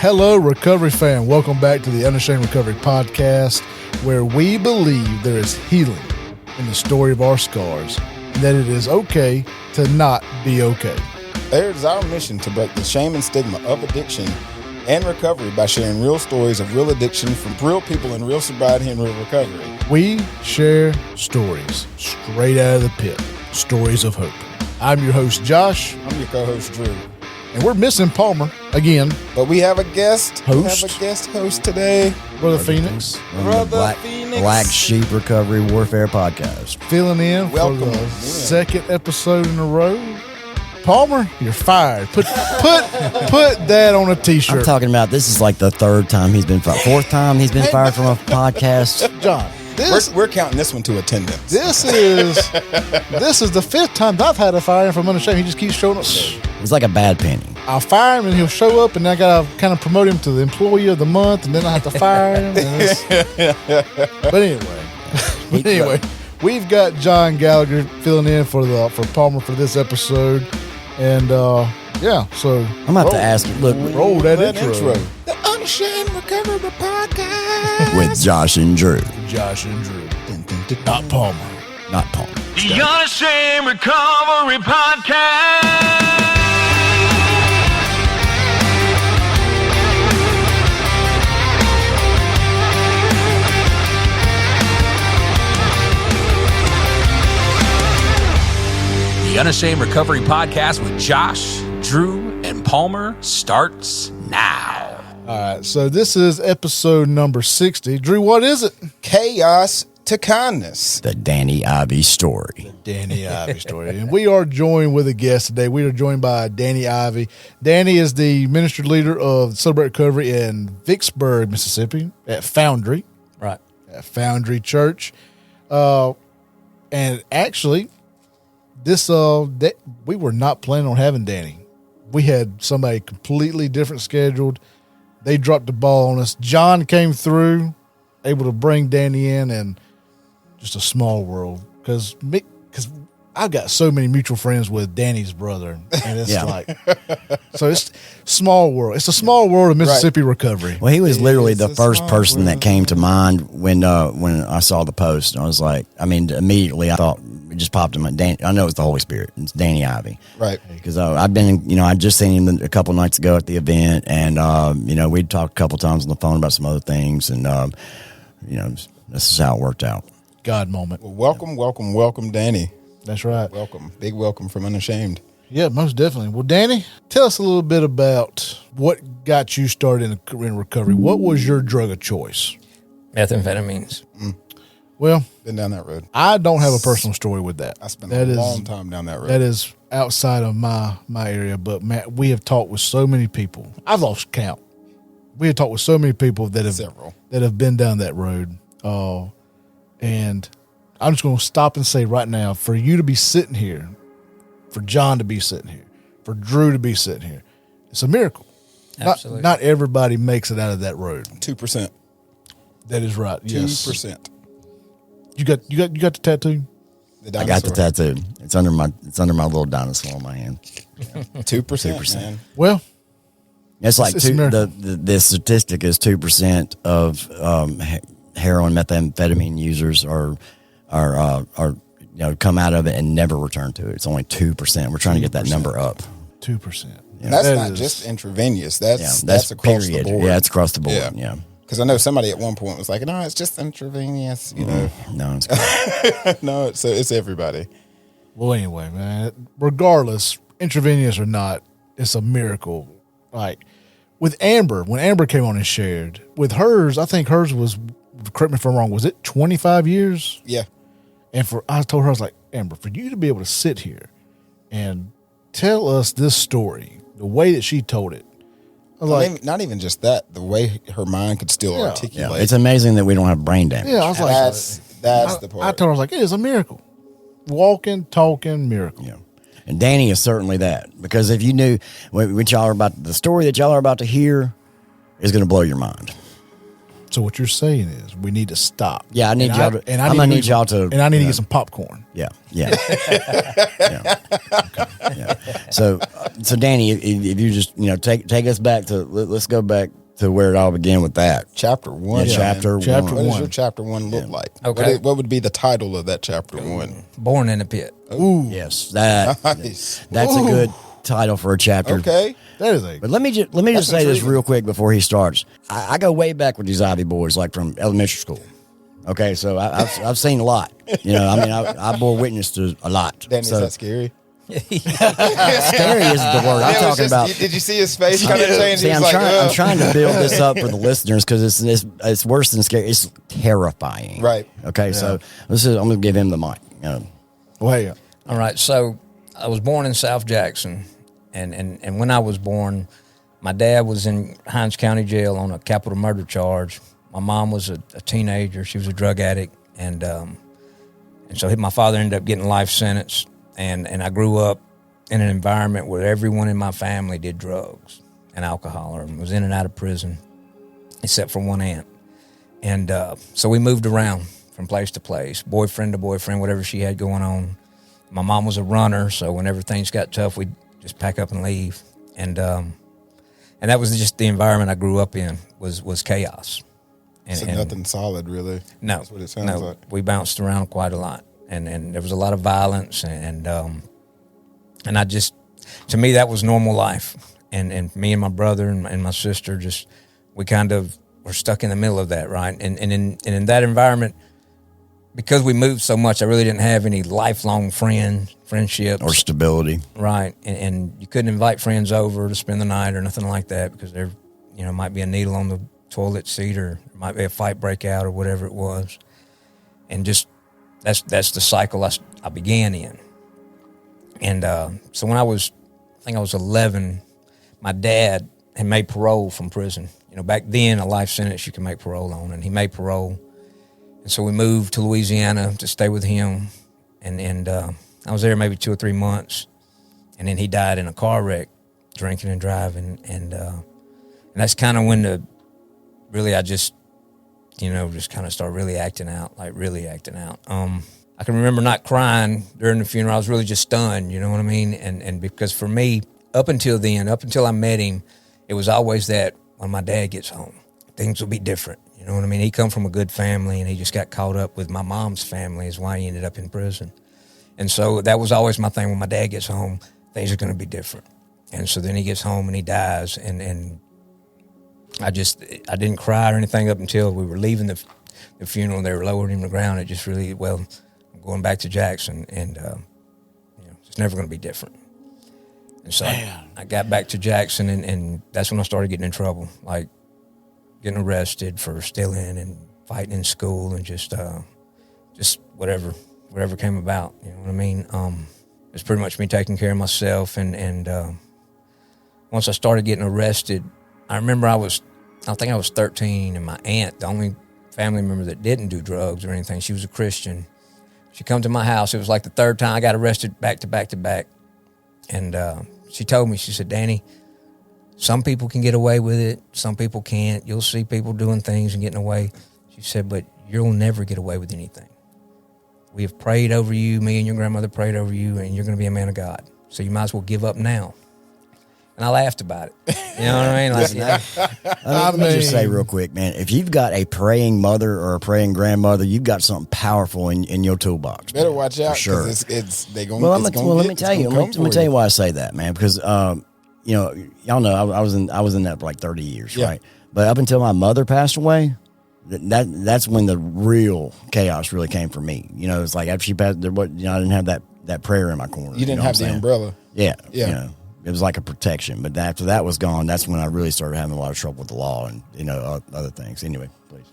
Hello, recovery fan. Welcome back to the Unashamed Recovery podcast, where we believe there is healing in the story of our scars, and that it is okay to not be okay. It is our mission to break the shame and stigma of addiction and recovery by sharing real stories of real addiction from real people in real sobriety and real recovery. We share stories straight out of the pit, stories of hope. I'm your host, Josh. I'm your co-host, Drew. And we're missing Palmer again. But we have a guest Host. We have a guest host today. Brother Phoenix. Brother Phoenix. Black Sheep Recovery Warfare Podcast. Filling in Welcome for the in. second episode in a row. Palmer, you're fired. Put that on a t-shirt. I'm talking about this is like the third time he's been fired. Fourth time he's been fired from a podcast. John, We're counting this one to attendance. this is the fifth time I've had a fire from Unashamed. He just keeps showing up. It's like a bad penny. I'll fire him and he'll show up, and I gotta kind of promote him to the employee of the month, and then I have to fire him. But anyway, we've got John Gallagher filling in for Palmer for this episode, and so I'm about to ask you, look, roll that intro. The Unashamed Recovery Podcast. with Josh and Drew. Josh and Drew, not Palmer. Not Paul. The Unashamed Recovery Podcast. The Unashamed Recovery Podcast with Josh, Drew, and Palmer starts now. All right, so this is episode number 60. Drew, what is it? Chaos to kindness. The Danny Ivey story. Danny Ivey story. And we are joined with a guest today. We are joined by Danny Ivey. Danny is the ministry leader of Celebrate Recovery in Vicksburg, Mississippi at Foundry. Right. At Foundry Church. And actually, we were not planning on having Danny. We had somebody completely different scheduled. They dropped the ball on us. John came through, able to bring Danny in, and just a small world. Because I've got so many mutual friends with Danny's brother, and it's so it's small world. It's a small world of Mississippi recovery. Well, he was literally the It's a first small person that world. came to mind when I saw the post. I was like, immediately I thought, it just popped in my, I know it's the Holy Spirit. It's Danny Ivey. Right. Because I've been, I'd just seen him a couple nights ago at the event, and we'd talked a couple times on the phone about some other things, and this is how it worked out. God moment. Well, welcome, Danny. That's right. Welcome. Big welcome from Unashamed. Yeah, most definitely. Well, Danny, tell us a little bit about what got you started in recovery. What was your drug of choice? Methamphetamines. Well, Been down that road. I don't have a personal story with that. I spent That a is- long time down that road. That is outside of my area, but Matt, we have talked with so many people. I've lost count. We have talked with so many people that have been down that road. And I'm just going to stop and say right now, for you to be sitting here, for John to be sitting here, for Drew to be sitting here, it's a miracle. Absolutely. Not everybody makes it out of that road. 2%. That is right. Yes. 2%. You got the tattoo? I got the tattoo. It's under my little dinosaur on my hand. 2%. Man. Well, It's like It's a miracle. the statistic is 2% of heroin methamphetamine users are come out of it and never return to it. It's only 2%. We're trying to get that number up. 2%. And that's That not is- just intravenous. That's across period. the board. Yeah, it's across the board. Yeah. Because I know somebody at one point was like, no, it's just intravenous, No, it's No, it's everybody. Well, anyway, man, regardless, intravenous or not, it's a miracle. Like with Amber, when Amber came on and shared, with hers, I think hers was, correct me if I'm wrong, was it 25 years? Yeah. And I told her, I was like, Amber, for you to be able to sit here and tell us this story, the way that she told it, I was like, Not even just that, the way her mind could still articulate. It's amazing that we don't have brain damage. yeah, I was like, That's the part. I told her, I was like, it is a miracle. Walking, talking, miracle. Yeah. And Danny is certainly that, because if you knew what y'all are about, the story that y'all are about to hear is going to blow your mind. So what you're saying is we need to stop. Yeah, I need And y'all to. and I'm gonna need y'all to. And I need to get some popcorn. Yeah, yeah, yeah. Okay, yeah. So So Danny, if you just take us back to let's go back to where it all began with that. Chapter 1. Yeah, chapter What does your chapter 1 look like? Okay. What would be the title of that chapter 1? Born in a pit. Ooh, Yes, Nice. that's a good title for a chapter. Okay. that is a. But let me just say this real quick before he starts. I go way back with these Ivy boys, like from elementary school. Okay, so I've seen a lot. I bore witness to a lot. Danny, So, is that scary? scary isn't the word I'm talking about. Did you see his face kind of change? See, He was I'm trying to build this up for the listeners because it's worse than scary. It's terrifying. Right. Okay, so I'm going to give him the mic. Well, All right, so I was born in South Jackson, and when I was born, my dad was in Hinds County Jail on a capital murder charge. My mom was a teenager; she was a drug addict, and so my father ended up getting a life sentence. And I grew up in an environment where everyone in my family did drugs and alcohol, or was in and out of prison, except for one aunt. And so we moved around from place to place, boyfriend to boyfriend, whatever she had going on. My mom was a runner, so whenever things got tough, we'd just pack up and leave. And that was just the environment I grew up in, was chaos. So nothing solid, really. No, That's what it sounds like. We bounced around quite a lot, and there was a lot of violence, and I just, to me, that was normal life. And me and my brother and my sister we kind of were stuck in the middle of that, right? And in that environment, because we moved so much, I really didn't have any lifelong friendships Or stability. right? And you couldn't invite friends over to spend the night or nothing like that because there, might be a needle on the toilet seat, or there might be a fight break out, or whatever it was. And just that's the cycle I began in. And so when I think I was 11, my dad had made parole from prison. Back then a life sentence you can make parole on, and he made parole. And so we moved to Louisiana to stay with him, and I was there maybe 2 or 3 months, and then he died in a car wreck, drinking and driving, and that's kind of when I just kind of started really acting out. I can remember not crying during the funeral. I was really just stunned, you know what I mean? And because for me, up until I met him, it was always that when my dad gets home, things will be different. You know what I mean? He come from a good family, and he just got caught up with my mom's family is why he ended up in prison. And so that was always my thing. When my dad gets home, things are going to be different. And so then he gets home and he dies, and I didn't cry or anything up until we were leaving the funeral, and they were lowering him to the ground. It just really, I'm going back to Jackson, and it's never going to be different. And so I got back to Jackson, and that's when I started getting in trouble, like getting arrested for stealing and fighting in school, and just whatever came about. You know what I mean? It's pretty much me taking care of myself, and once I started getting arrested, I remember I think I was 13, and my aunt, the only family member that didn't do drugs or anything, she was a Christian. She come to my house. It was like the third time I got arrested back to back to back. And she told me, she said, Danny, some people can get away with it. Some people can't. You'll see people doing things and getting away. She said, but you'll never get away with anything. We have prayed over you. Me and your grandmother prayed over you, and you're going to be a man of God. So you might as well give up now. And I laughed about it. You know what I mean? Let me just say real quick, man, if you've got a praying mother or a praying grandmother, you've got something powerful in your toolbox. Better watch out, sure. Because they going. Let me tell you why I say that, man. Because y'all know I was in that for like 30 years, right? But up until my mother passed away, that's when the real chaos really came for me. It's like after she passed, I didn't have that prayer in my corner. You didn't have the umbrella. Yeah. It was like a protection, but after that was gone, that's when I really started having a lot of trouble with the law and other things. Anyway, please.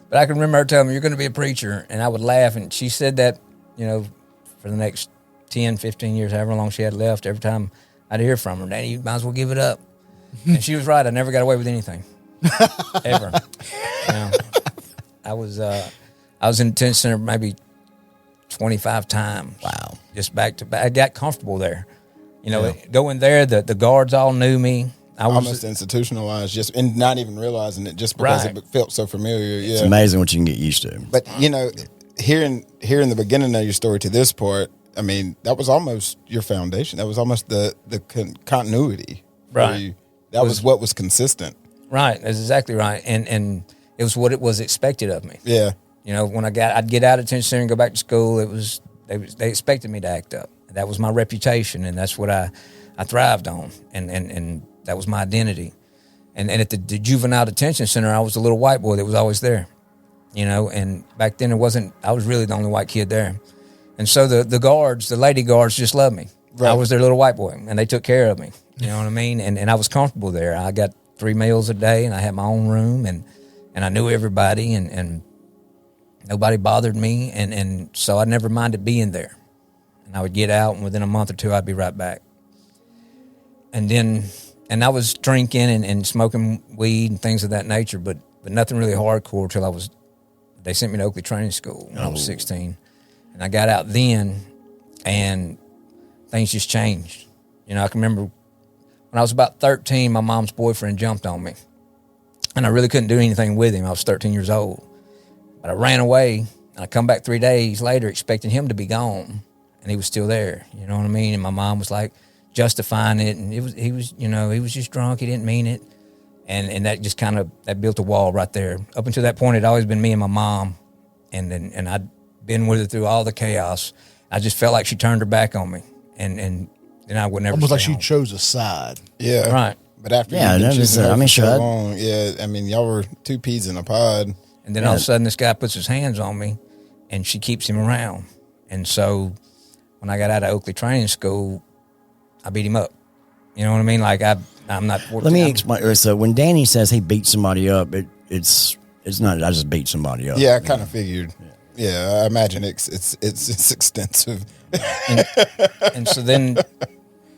But I can remember her telling me, you're going to be a preacher, and I would laugh, and she said that, for the next 10, 15 years, however long she had left, every time I'd hear from her, Danny, you might as well give it up. And she was right. I never got away with anything, ever. I was in the detention center maybe 25 times. Wow. Just back to back. I got comfortable there. Going there, the guards all knew me. I was almost institutionalized, and not even realizing it, just because it felt so familiar. It's amazing what you can get used to. But hearing the beginning of your story to this part, I mean, that was almost your foundation. That was almost the continuity. Right. You. That was what was consistent. Right. That's exactly right. And it was what it was expected of me. Yeah. You know, when I'd get out of detention center and go back to school, they expected me to act up. That was my reputation, and that's what I thrived on, and that was my identity. And at the juvenile detention center, I was the little white boy that was always there, you know. And back then, I was really the only white kid there, and so the lady guards, just loved me. Right. I was their little white boy, and they took care of me. You know what I mean? And I was comfortable there. I got 3 meals a day, and I had my own room, and I knew everybody, and nobody bothered me, and so I never minded being there. And I would get out, and within a month or two, I'd be right back. And I was drinking and smoking weed and things of that nature, but nothing really hardcore till they sent me to Oakley Training School when I was 16. And I got out then, and things just changed. You know, I can remember when I was about 13, my mom's boyfriend jumped on me. And I really couldn't do anything with him. I was 13 years old. But I ran away, and I come back 3 days later expecting him to be gone, and he was still there. You know what I mean? And my mom was like justifying it, and he was just drunk. He didn't mean it, and that just that built a wall right there. Up until that point, it'd always been me and my mom, and I'd been with her through all the chaos. I just felt like she turned her back on me, and I would never. Almost like she home. chose a side. Yeah. Right. But after so long, I mean, y'all were two peas in a pod. And then all of a sudden, this guy puts his hands on me, and she keeps him around. And so when I got out of Oakley Training School, I beat him up. You know what I mean? Like I'm not 14. Let me explain. So when Danny says he beat somebody up, it's not I just beat somebody up. Yeah, I kind of figured. Yeah, I imagine it's extensive. And so then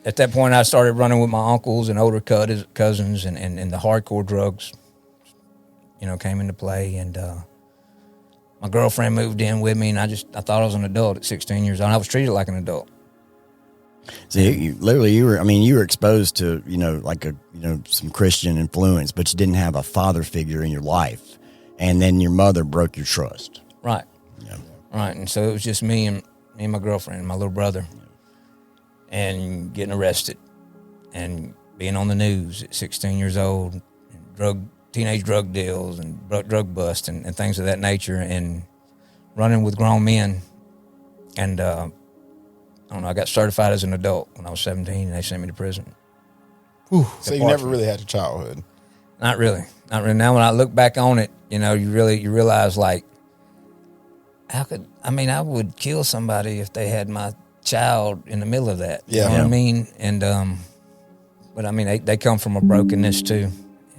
at that point, I started running with my uncles and older cousins, and the hardcore drugs, you know, came into play. And my girlfriend moved in with me, and I thought I was an adult at 16 years old. I was treated like an adult. See, you were exposed to, you know, like some Christian influence, but you didn't have a father figure in your life, and then your mother broke your trust. Right. Yeah. Right. And so it was just me and my girlfriend and my little brother, and getting arrested and being on the news at 16 years old, teenage drug deals and drug bust and things of that nature, and running with grown men. And I don't know, I got certified as an adult when I was 17, and they sent me to prison. Whew, so you never really had a childhood? Not really. Now when I look back on it, you know, you realize, like, I would kill somebody if they had my child in the middle of that. Yeah. You know what I mean? And but I mean, they come from a brokenness too,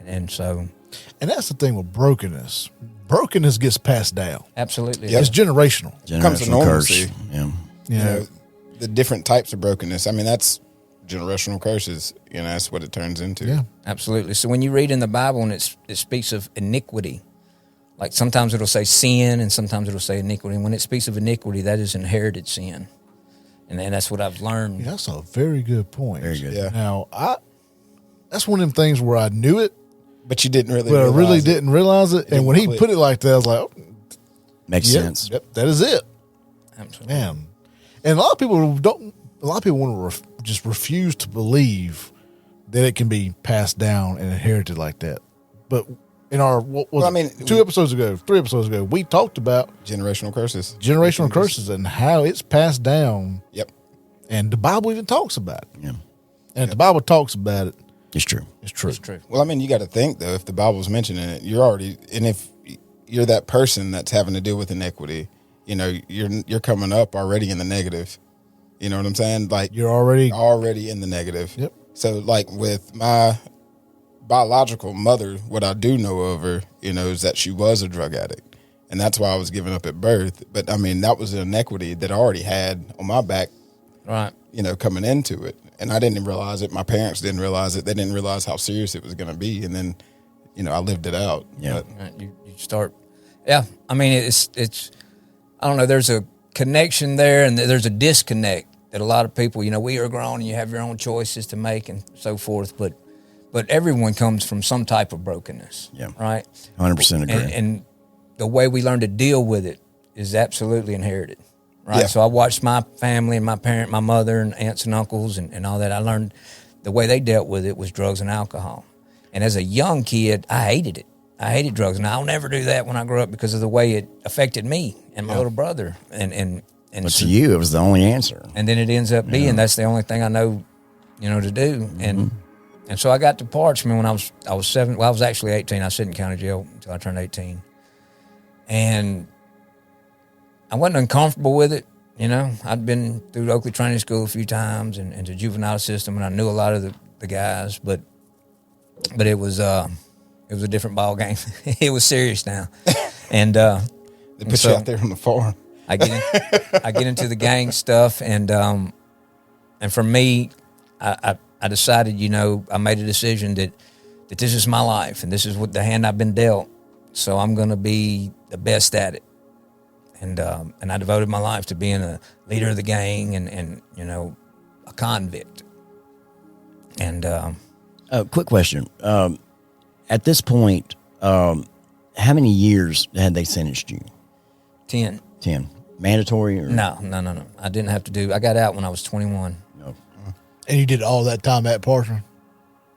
and so. And that's the thing with brokenness. Brokenness gets passed down. Absolutely. It's generational. Comes to normalcy. Curse. Yeah. You know, the different types of brokenness. I mean, that's generational curses. You know, that's what it turns into. Yeah. Absolutely. So when you read in the Bible and it speaks of iniquity, like sometimes it'll say sin and sometimes it'll say iniquity. And when it speaks of iniquity, that is inherited sin. And that's what I've learned. Yeah, that's a very good point. Very good. Yeah. Now, that's one of them things where I knew it, but you didn't really. But I really didn't realize it. And when he put it like that, I was like, makes sense. Yep, that is it. Absolutely. Man. And a lot of people want to just refuse to believe that it can be passed down and inherited like that. But in our, 3 episodes ago, we talked about generational curses and how it's passed down. Yep. And the Bible even talks about it. Yeah. And if the Bible talks about it, it's true. It's true. It's true. Well, I mean, you got to think, though, if the Bible's mentioning it, if you're that person that's having to deal with inequity, you know, you're coming up already in the negative. You know what I'm saying? Like, you're already in the negative. Yep. So, like, with my biological mother, what I do know of her, you know, is that she was a drug addict. And that's why I was given up at birth. But, I mean, that was an inequity that I already had on my back, right? You know, coming into it. And I didn't realize it. My parents didn't realize it. They didn't realize how serious it was going to be. And then, you know, I lived it out. Yeah. You start. Yeah. I mean, it's, I don't know, there's a connection there and there's a disconnect that a lot of people, you know, we are grown and you have your own choices to make and so forth. But everyone comes from some type of brokenness. Yeah. Right. 100% agree. And the way we learn to deal with it is absolutely inherited. right? Yeah. So I watched my family and my mother and aunts and uncles and all that. I learned the way they dealt with it was drugs and alcohol. And as a young kid, I hated it. I hated drugs, and I'll never do that when I grow up because of the way it affected me and my little brother. And But to you, it was the only answer. And then it ends up being that's the only thing I know, to do. And so I got to Parchman when I was 7. Well, I was actually 18. I sat in county jail until I turned 18, and I wasn't uncomfortable with it. I'd been through Oakley Training School a few times and the juvenile system, and I knew a lot of the guys, but it was a different ball game. It was serious now, and They put you out there on the farm. I get into the gang stuff, and for me, I decided, I made a decision that this is my life, and this is what the hand I've been dealt. So I'm going to be the best at it, and I devoted my life to being a leader of the gang and a convict. And quick question: at this point, how many years had they sentenced you? 10. 10. Mandatory? Or? No. I didn't have to do. I got out when I was 21. No. And you did all that time at Parchman?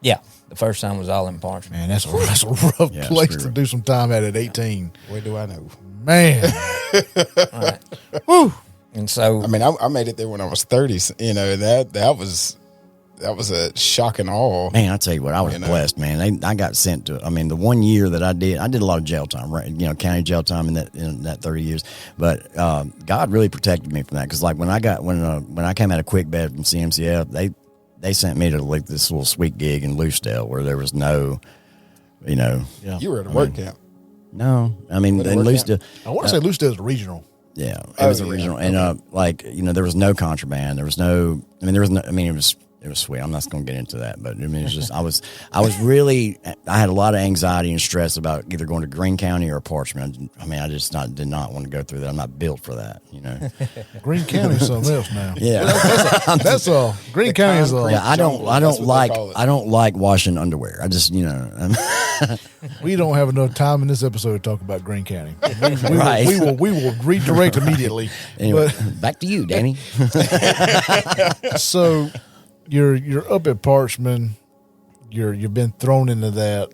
Yeah, the first time was all in Parchman. Man, that's a rough Yeah, place it's to rough. do some time at 18. What do I know? Man. Right. Woo. And so I mean, I made it there when I was 30. That was a shock and awe. Man, I tell you what, I was blessed, man. I got sent to. I mean, the 1 year that I did a lot of jail time, right? County jail time in that 30 years. But God really protected me from that because, like, when I came out of quick bed from CMCF, they sent me to like this little sweet gig in Loosedale where there was no, Yeah. You were at a work camp. no. I mean, What a in work Loosedale, I want to say Loosedale's regional. yeah, it was a yeah. regional, and there was no contraband. There was no. I mean, it was sweet. I'm not going to get into that, but I mean, it's just I was really I had a lot of anxiety and stress about either going to Greene County or Parchman. I mean, I just did not want to go through that. I'm not built for that, Greene County's something else now. Yeah, That's all. Greene County is all. yeah. I Jungle, don't that's what they like call it. I don't like washing underwear. I just We don't have enough time in this episode to talk about Greene County. Right. We will redirect immediately. anyway. Back to you, Danny. But so you're up at Parchman. You've been thrown into that.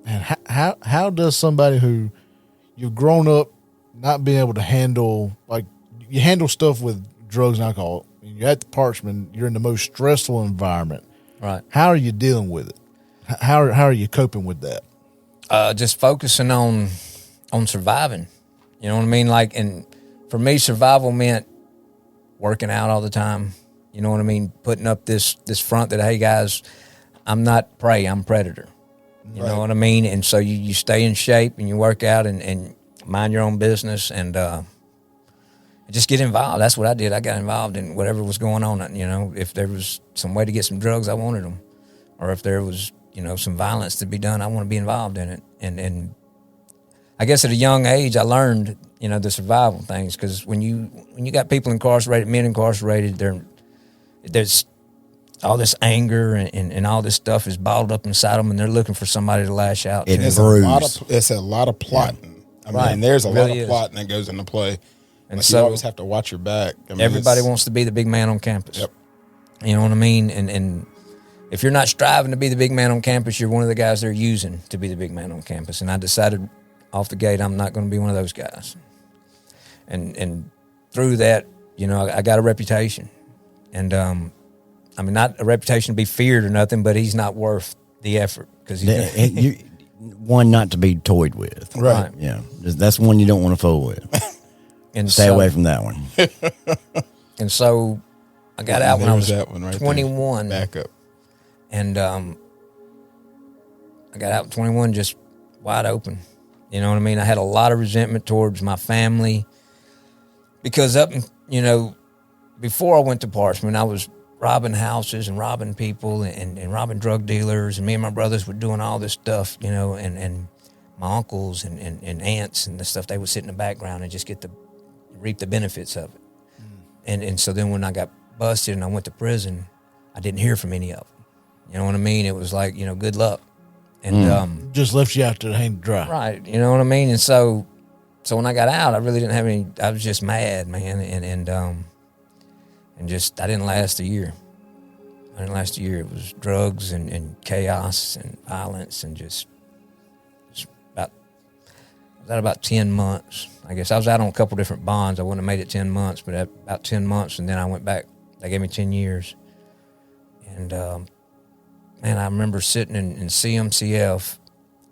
And how does somebody who you've grown up not being able to handle, like, you handle stuff with drugs and alcohol, and you're at the Parchman, you're in the most stressful environment. right. How are you dealing with it? How are you coping with that? Just focusing on surviving. You know what I mean? Like, and for me, survival meant working out all the time. You know what I mean? Putting up this front that, hey guys, I'm not prey, I'm predator. You know what I mean? And so you stay in shape and you work out and mind your own business and just get involved. That's what I did. I got involved in whatever was going on. If there was some way to get some drugs, I wanted them. Or if there was, some violence to be done, I want to be involved in it. And I guess at a young age, I learned, the survival things. Because when you got people incarcerated, men incarcerated, there's all this anger and all this stuff is bottled up inside them, and they're looking for somebody to lash out to. It's a lot of plotting. I mean, there's a lot of plotting that goes into play. And Like, so you always have to watch your back. I mean, everybody wants to be the big man on campus. Yep. You know what I mean? And if you're not striving to be the big man on campus, you're one of the guys they're using to be the big man on campus. And I decided off the gate, I'm not going to be one of those guys. And through that, I got a reputation. And, I mean, not a reputation to be feared or nothing, but he's not worth the effort. Because One not to be toyed with. Right. Yeah. That's one you don't want to fool with. And Stay away from that one. And so I got out when I was that one right 21. there. Back up. And I got out at 21 just wide open. You know what I mean? I had a lot of resentment towards my family because before I went to Parchman, I was robbing houses and robbing people and robbing drug dealers. And me and my brothers were doing all this stuff, and my uncles and aunts and the stuff, they would sit in the background and just get to reap the benefits of it. And so then when I got busted and I went to prison, I didn't hear from any of them. You know what I mean? It was like, good luck. And Just left you out to hang dry. right, you know what I mean? And so so when I got out, I really didn't have any. I was just mad, man, and just I didn't last a year. It was drugs and chaos and violence and just about. I was out about 10 months. I guess I was out on a couple different bonds. I wouldn't have made it 10 months, but about 10 months, and then I went back. They gave me 10 years, and man, I remember sitting in CMCF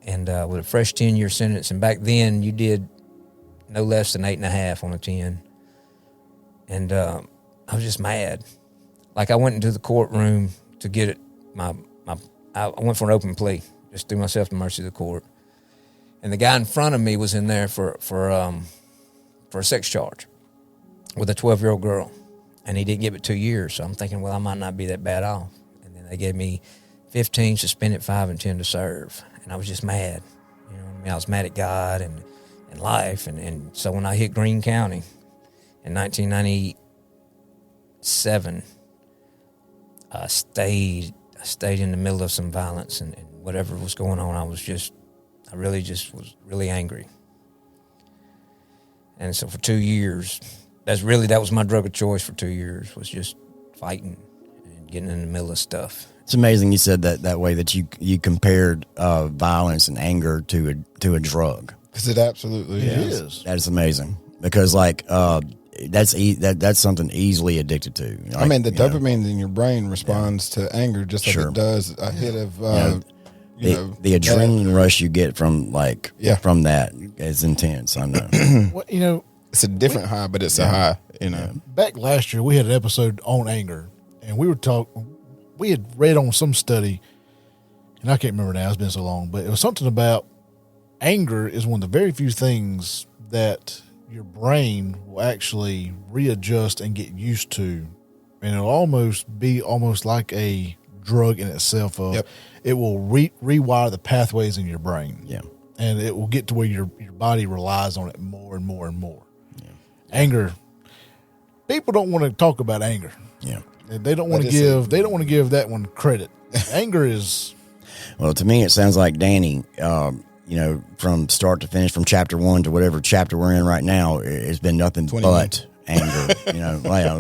and with a fresh 10-year sentence. And back then, you did no less than 8.5 on a 10. And I was just mad. Like, I went into the courtroom to get it. I went for an open plea, just threw myself to the mercy of the court. And the guy in front of me was in there for a sex charge with a 12-year-old girl. And he didn't give it 2 years. So I'm thinking, well, I might not be that bad off. And then they gave me 15, suspended 5, and 10 to serve. And I was just mad. You know what I mean? I was mad at God and life. And so when I hit Greene County in 1997, I stayed in the middle of some violence and whatever was going on. I really just was really angry. And so for 2 years, that was my drug of choice for 2 years, was just fighting and getting in the middle of stuff. It's amazing you said that way, that you compared violence and anger to a drug. Because it absolutely is. That is amazing, because like that's something easily addicted to. Like, I mean, the dopamine in your brain responds to anger just like it does a hit of the adrenaline rush you get from from that is intense. I know. Well, it's a different high, but it's a high. Back last year, we had an episode on anger, and we had read on some study, and I can't remember now, it's been so long, but it was something about anger is one of the very few things that your brain will actually readjust and get used to, and it'll almost be like a drug in itself. It will rewire the pathways in your brain. Yeah. And it will get to where your body relies on it more and more and more. Yeah. Anger. People don't want to talk about anger. Yeah. They don't want to give that one credit. Anger is. Well, to me, it sounds like Danny, from start to finish, from chapter 1 to whatever chapter we're in right now, it's been nothing 21. But anger.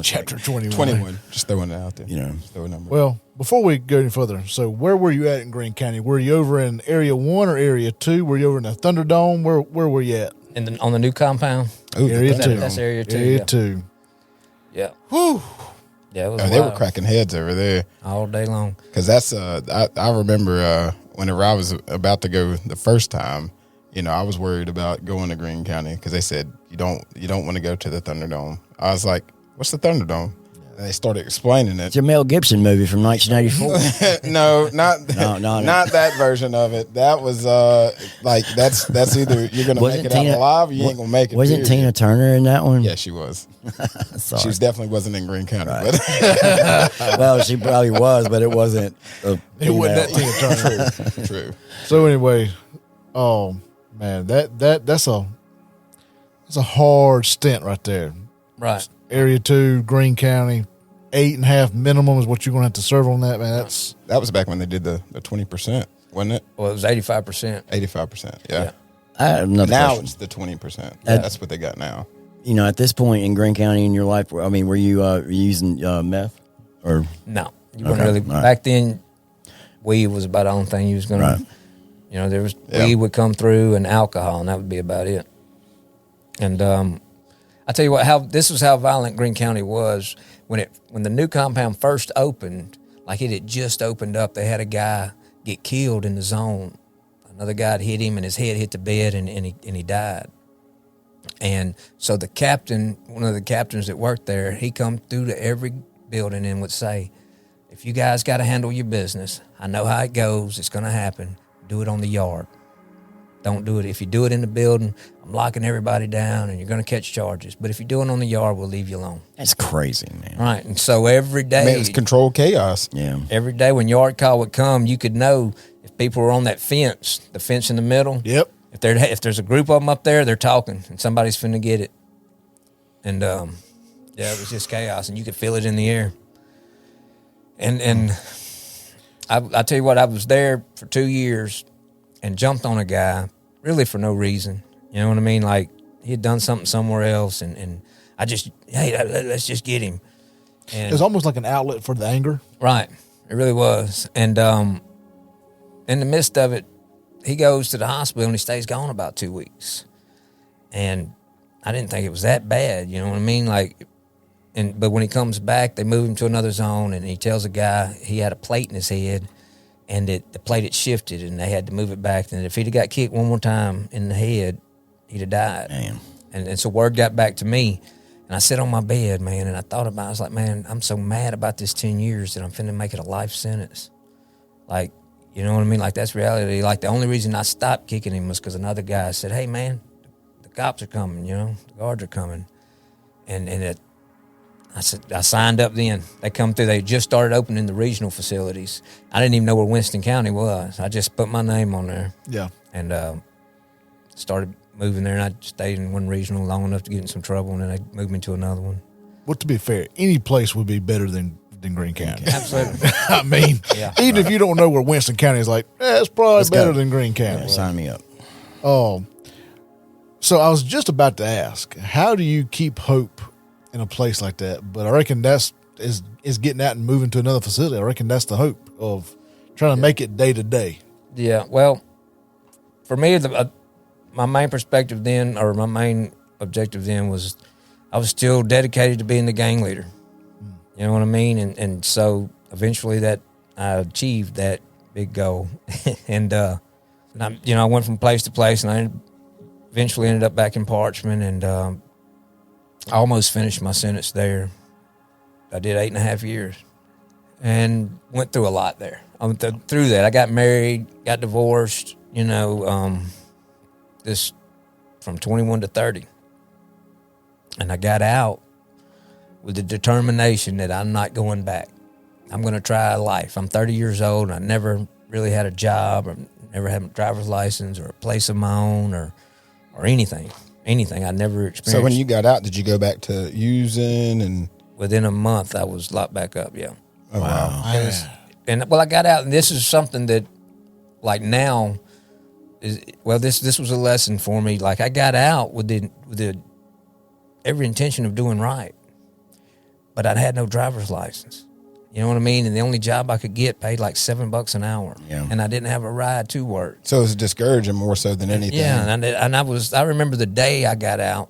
Chapter 21. 21. Just throwing it out there. Just throw a number. Well, before we go any further, so where were you at in Greene County? Were you over in Area 1 or Area 2? Were you over in the Thunderdome? Where were you at? On the new compound? Area 2. That's Area 2. Area 2. Yeah. Whew. Yeah, it was they were cracking heads over there all day long. Because that's I remember whenever I was about to go the first time, I was worried about going to Greene County because they said you don't want to go to the Thunderdome. I was like, "What's the Thunderdome?" And they started explaining it. It's a Mel Gibson movie from 1984. No, not that version of it. That was that's either you're gonna make it out alive or you ain't gonna make it. Wasn't Tina Turner in that one? Yeah, she was. She definitely wasn't in Greene County. Right. But well, she probably was, but it wasn't. It wasn't that Tina Turner. True. So anyway, man, that's a hard stint right there. Right. Area 2, Greene County, 8.5 minimum is what you're going to have to serve on that, man. That was back when they did the 20%, wasn't it? Well, it was 85%. 85%, yeah. I have another now question. It's the 20%. That's what they got now. At this point in Greene County in your life, I mean, were you using meth? Or no, you weren't really. Right. Back then, weed was about the only thing you was going to. There was weed would come through and alcohol, and that would be about it. And I tell you what, this was how violent Greene County was when the new compound first opened. Like, it had just opened up. They had a guy get killed in the zone. Another guy had hit him, and his head hit the bed, and he died. And so the captain, one of the captains that worked there, he come through to every building and would say, "If you guys got to handle your business, I know how it goes. It's going to happen. Do it on the yard. Don't do it. If you do it in the building, I'm locking everybody down and you're going to catch charges. But if you do it on the yard, we'll leave you alone." That's crazy, man. Right. And so every day. It was controlled chaos. Yeah. Every day when yard call would come, you could know if people were on that fence, the fence in the middle. Yep. If there's a group of them up there, they're talking and somebody's finna get it. And, it was just chaos and you could feel it in the air. And I tell you what, I was there for 2 years and jumped on a guy really for no reason. You know what I mean? Like, he had done something somewhere else, and I just, hey, let's just get him. And It was almost like an outlet for the anger. right, it really was. And in the midst of it, he goes to the hospital and he stays gone about 2 weeks. And I didn't think it was that bad, you know what I mean? Like, but when he comes back, they move him to another zone, and he tells a guy he had a plate in his head, and the plate had shifted, and they had to move it back. And if he'd have got kicked one more time in the head, he'd have died. Damn. And so word got back to me, and I sat on my bed, man, and I thought about it. I was like, man, I'm so mad about this 10 years that I'm finna make it a life sentence. Like, you know what I mean? Like, that's reality. Like, the only reason I stopped kicking him was because another guy said, hey, man, the cops are coming, you know, the guards are coming. I said, I signed up then. They come through. They just started opening the regional facilities. I didn't even know where Winston County was. I just put my name on there. Yeah. And started moving there, and I stayed in one regional long enough to get in some trouble, and then they moved me to another one. Well, to be fair, any place would be better than Greene County. Absolutely. I mean, even if you don't know where Winston County is, like, it's probably better than Greene County. Yeah, sign me up. So I was just about to ask, how do you keep hope in a place like that? But I reckon that's is getting out and moving to another facility. I reckon that's the hope of trying to make it day to day. Yeah, well, for me, my main perspective then, or my main objective then, was I was still dedicated to being the gang leader. You know what I mean? And so eventually that I achieved that big goal. and I went from place to place, and I eventually ended up back in Parchman, and I almost finished my sentence there. I did 8.5 years and went through a lot there. I went through that. I got married, got divorced, this from 21 to 30. And I got out with the determination that I'm not going back. I'm going to try life. I'm 30 years old, and I never really had a job, or never had a driver's license, or a place of my own, or anything. I never experienced. So when you got out, did you go back to using? And within a month, I was locked back up. Yeah. Oh, wow. I got out, and this is something that, like, now is, well, this was a lesson for me. Like, I got out with the every intention of doing right, but I had no driver's license. You know what I mean? And the only job I could get paid like $7 an hour. Yeah. And I didn't have a ride to work. So it was discouraging more so than anything. Yeah. And I remember the day I got out,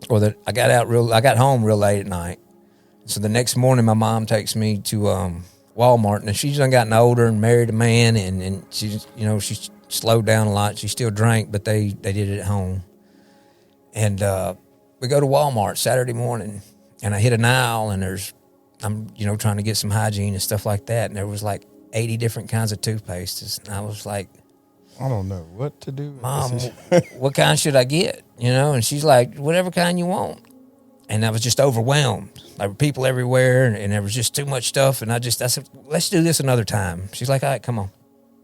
I got home real late at night. So the next morning, my mom takes me to Walmart, and she's done gotten older and married a man, and she's, she slowed down a lot. She still drank, but they did it at home. And we go to Walmart Saturday morning, and I hit an aisle, and I'm trying to get some hygiene and stuff like that, and there was like 80 different kinds of toothpastes, and I was like, I don't know what to do. Mom, what kind should I get? And she's like, whatever kind you want. And I was just overwhelmed. There were people everywhere, and there was just too much stuff. And I said, let's do this another time. She's like, all right, come on.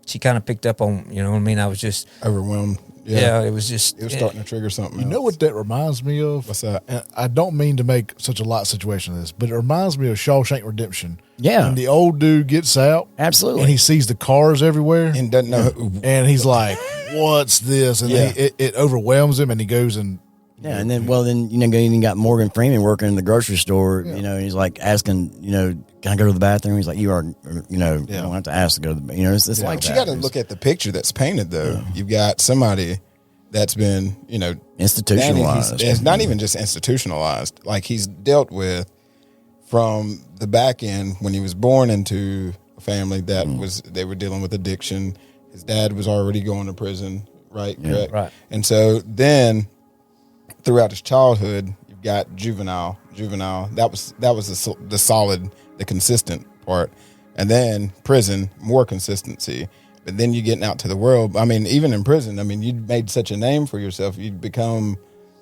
She kind of picked up on, you know what I mean? I was just overwhelmed. Yeah, it was starting to trigger something. You know what that reminds me of? What's that? And I don't mean to make such a light situation of this, but it reminds me of Shawshank Redemption. Yeah. When the old dude gets out. Absolutely. And he sees the cars everywhere. And doesn't know. And he's like, what's this? And it overwhelms him, and he goes and. Yeah, and then you got Morgan Freeman working in the grocery store, and he's like asking, can I go to the bathroom? He's like, you don't have to ask to go to the bathroom. It's like that. You got to look at the picture that's painted, though. Yeah. You've got somebody that's been, institutionalized. It's not even just institutionalized. Like, he's dealt with from the back end when he was born into a family that they were dealing with addiction. His dad was already going to prison, right? Yeah. Correct? Right. And so then throughout his childhood, you've got juvenile. That was the solid, the consistent part, and then prison, more consistency. But then you're getting out to the world. I mean, even in prison, you made such a name for yourself. You'd become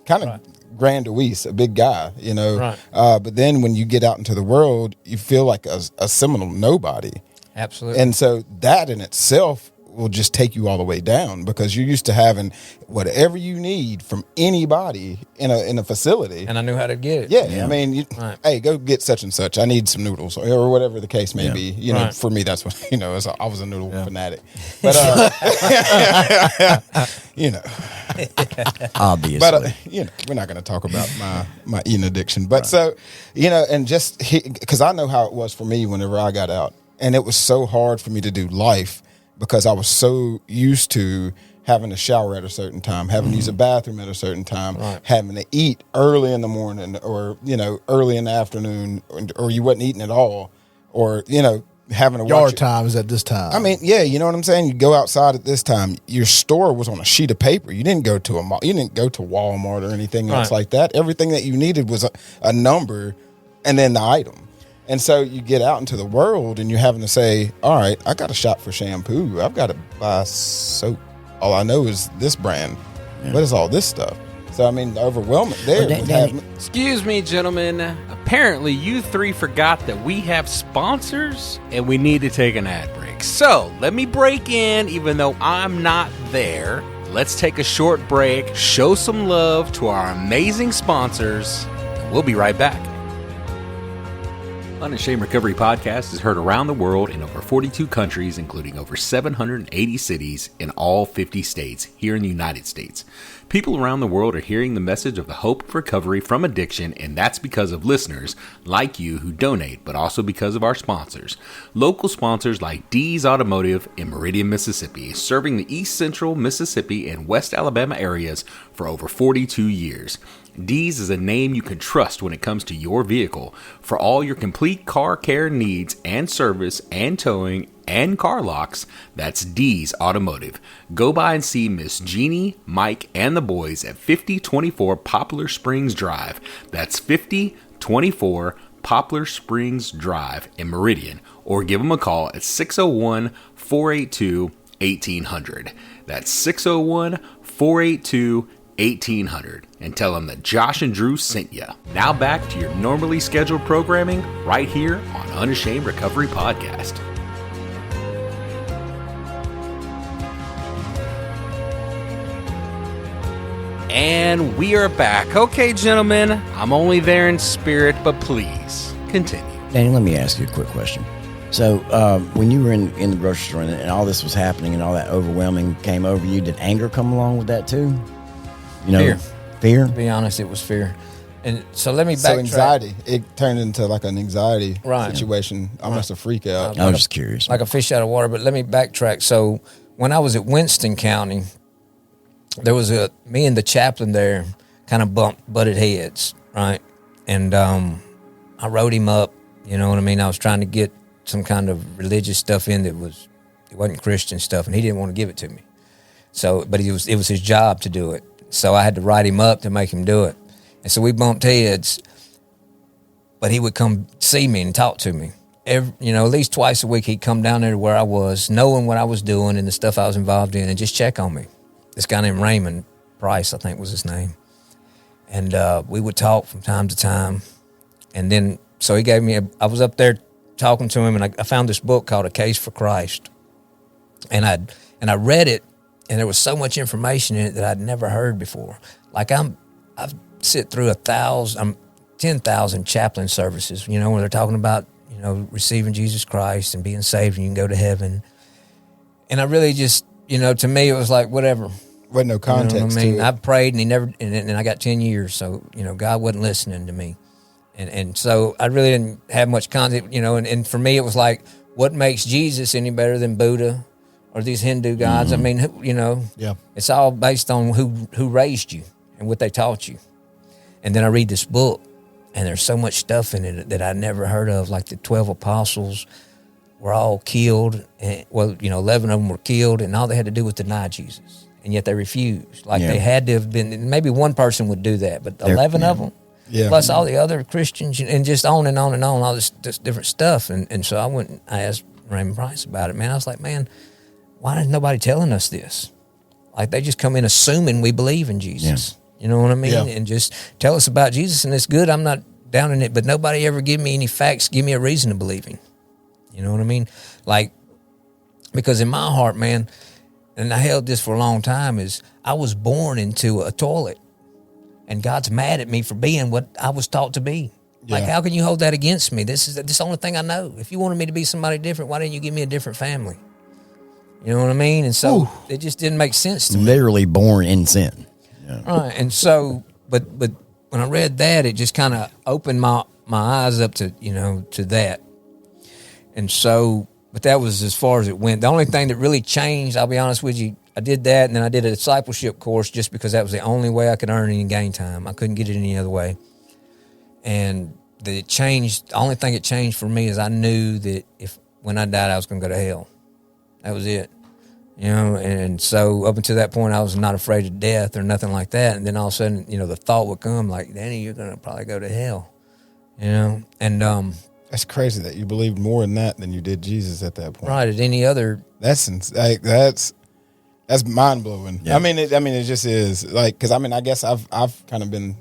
kind of Grand Luis, a big guy, Right. But then when you get out into the world, you feel like a seminal nobody. Absolutely. And so that in itself will just take you all the way down, because you're used to having whatever you need from anybody in a facility. And I knew how to get it. Yeah. Hey, go get such and such. I need some noodles, or whatever the case may be. For me, that's what, I was a noodle fanatic. But, Obviously. But we're not going to talk about my eating addiction. But so, and just because I know how it was for me whenever I got out, and it was so hard for me to do life because I was so used to having to shower at a certain time, having to use a bathroom at a certain time, having to eat early in the morning or, early in the afternoon, or you wasn't eating at all, or, having to Yard watch time is at this time. I mean, yeah, you know what I'm saying? You go outside at this time, your store was on a sheet of paper. You didn't go to a mall. You didn't go to Walmart or anything else like that. Everything that you needed was a number and then the item. And so you get out into the world and you're having to say, all right, I got to shop for shampoo. I've got to buy soap. All I know is this brand. Yeah. What is all this stuff? So, I mean, the overwhelming there. Excuse me, gentlemen. Apparently, you three forgot that we have sponsors and we need to take an ad break. So, let me break in, even though I'm not there. Let's take a short break, show some love to our amazing sponsors, and we'll be right back. Unashamed Recovery Podcast is heard around the world in over 42 countries, including over 780 cities in all 50 states here in the United States. People around the world are hearing the message of the hope of recovery from addiction, and that's because of listeners like you who donate, but also because of our sponsors. Local sponsors like D's Automotive in Meridian, Mississippi, serving the East Central Mississippi and West Alabama areas for over 42 years. D's is a name you can trust when it comes to your vehicle. For all your complete car care needs and service and towing and car locks, that's D's Automotive. Go by and see Miss Jeannie, Mike, and the boys at 5024 Poplar Springs Drive. That's 5024 Poplar Springs Drive in Meridian, or give them a call at 601-482-1800. That's 601-482-1800. 1800 and tell them that Josh and Drew sent you. Now back to your normally scheduled programming right here on Unashamed Recovery Podcast. And we are back. Okay, gentlemen, I'm only there in spirit, but please continue. Danny, let me ask you a quick question. So when you were in the grocery store and all this was happening and all that overwhelming came over you, did anger come along with that too? Fear? To be honest, it was fear. And so let me backtrack. So anxiety, it turned into like an anxiety situation, almost a freak out. I was just curious. Like a fish out of water, but let me backtrack. So when I was at Winston County, there was me and the chaplain there kind of butted heads, right? And I wrote him up, you know what I mean? I was trying to get some kind of religious stuff in it wasn't Christian stuff, and he didn't want to give it to me. So, but it was his job to do it. So I had to write him up to make him do it. And so we bumped heads, but he would come see me and talk to me. At least twice a week he'd come down there to where I was, knowing what I was doing and the stuff I was involved in, and just check on me. This guy named Raymond Price, I think was his name. And we would talk from time to time. And then, so he gave me, I was up there talking to him, and I found this book called A Case for Christ. And I read it, and there was so much information in it that I'd never heard before. Like I've sit through 10,000 chaplain services, where they're talking about, receiving Jesus Christ and being saved and you can go to heaven. And I really just, to me, it was like, whatever. Wasn't no context I mean, to it. I prayed and and I got 10 years. So, God wasn't listening to me. And so I really didn't have much context, and for me, it was like, what makes Jesus any better than Buddha or these Hindu gods? I mean, it's all based on who raised you and what they taught you. And then I read this book, and there's so much stuff in it that I never heard of, like the 12 apostles were all killed. And, 11 of them were killed, and all they had to do was deny Jesus. And yet they refused. They had to have been, maybe one person would do that, but 11 of them, plus all the other Christians, and just on and on and on, all this different stuff. And so I asked Raymond Price about it, man. I was like, man, why is nobody telling us this? Like, they just come in assuming we believe in Jesus. Yeah. You know what I mean? Yeah. And just tell us about Jesus, and it's good. I'm not down in it, but nobody ever give me any facts, give me a reason to believe him. You know what I mean? Like, because in my heart, man, and I held this for a long time, is I was born into a toilet, and God's mad at me for being what I was taught to be. Yeah. Like, how can you hold that against me? This is the only thing I know. If you wanted me to be somebody different, why didn't you give me a different family? You know what I mean? And so it just didn't make sense to me. Literally born in sin. Yeah. Right. And so, but when I read that, it just kind of opened my eyes up to, to that. And so, but that was as far as it went. The only thing that really changed, I'll be honest with you, I did that, and then I did a discipleship course just because that was the only way I could earn any gain time. I couldn't get it any other way. And the only thing it changed for me is I knew that when I died, I was going to go to hell. That was it. And so up until that point, I was not afraid of death or nothing like that. And then all of a sudden, the thought would come like, Danny, you're going to probably go to hell, and that's crazy that you believed more in that than you did Jesus at that point. Right. At any other. That's mind blowing. Yeah. It just is because I guess I've kind of been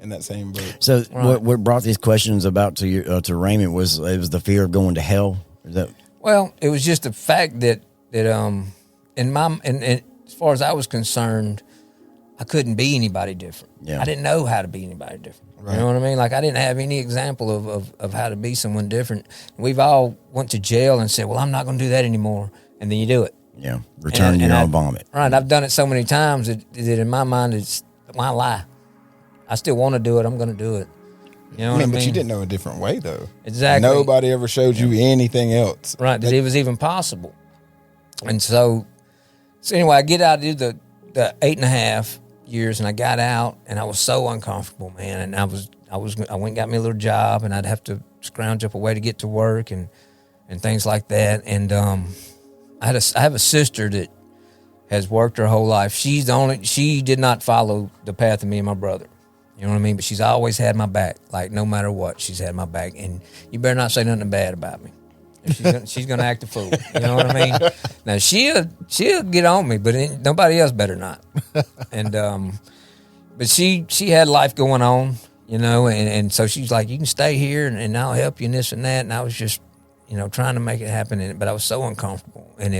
in that same boat. So what brought these questions about to you, to Raymond was the fear of going to hell? Is that? Well, it was just the fact that and as far as I was concerned, I couldn't be anybody different. Yeah. I didn't know how to be anybody different. Right. You know what I mean? Like I didn't have any example of how to be someone different. We've all went to jail and said, well, I'm not going to do that anymore. And then you do it. Yeah. Return your own vomit. Right. I've done it so many times that in my mind, it's why lie? I still want to do it. I'm going to do it. You know what I mean? But you didn't know a different way though. Exactly. Nobody ever showed you anything else. Right. That it was even possible. And so anyway, I get out, I did the 8.5 years, and I got out, and I was so uncomfortable, man. And I went and got me a little job, and I'd have to scrounge up a way to get to work and things like that. And I have a sister that has worked her whole life. She did not follow the path of me and my brother. You know what I mean? But she's always had my back. Like no matter what, she's had my back. And you better not say nothing bad about me. She's gonna act a fool. You know what I mean? Now she'll get on me, but nobody else better not. And but she had life going on, and so she's like, you can stay here and I'll help you and this and that. And I was just, trying to make it happen, but I was so uncomfortable, and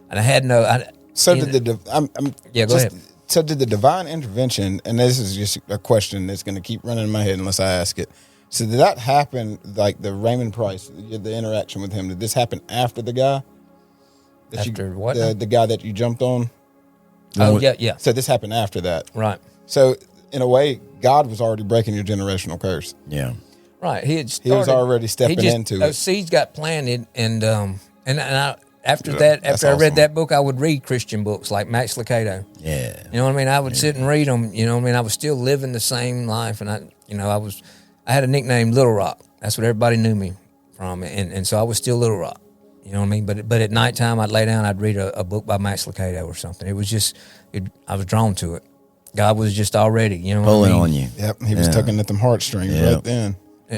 I had no. So go ahead. So did the divine intervention, and this is just a question that's going to keep running in my head unless I ask it. So did that happen, like the Raymond Price, the interaction with him, did this happen after the guy? What? The guy that you jumped on? Oh, yeah. So this happened after that. Right. So in a way, God was already breaking your generational curse. Yeah. Right. He was already stepping into it. Those seeds got planted, and after I read that book, I would read Christian books like Max Lucado. Yeah. You know what I mean? I would sit and read them. You know what I mean? I was still living the same life, and I had a nickname, Little Rock. That's what everybody knew me from, and so I was still Little Rock. You know what I mean? But at nighttime, I'd lay down, I'd read a book by Max Lucado or something. It was just, I was drawn to it. God was just already, pulling on you. Yep, he was tugging at them heartstrings right then.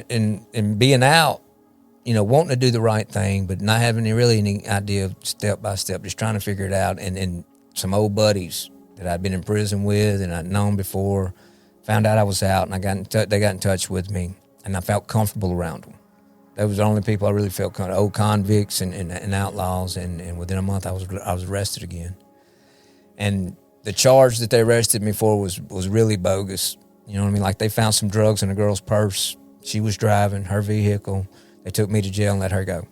And being out, wanting to do the right thing, but not having any idea of step by step, just trying to figure it out. And some old buddies that I'd been in prison with and I'd known before found out I was out, and they got in touch with me, and I felt comfortable around them. They was the only people I really felt comfortable. Old convicts and outlaws, and within a month I was arrested again. And the charge that they arrested me for was really bogus. You know what I mean? Like they found some drugs in a girl's purse. She was driving her vehicle. They took me to jail and let her go.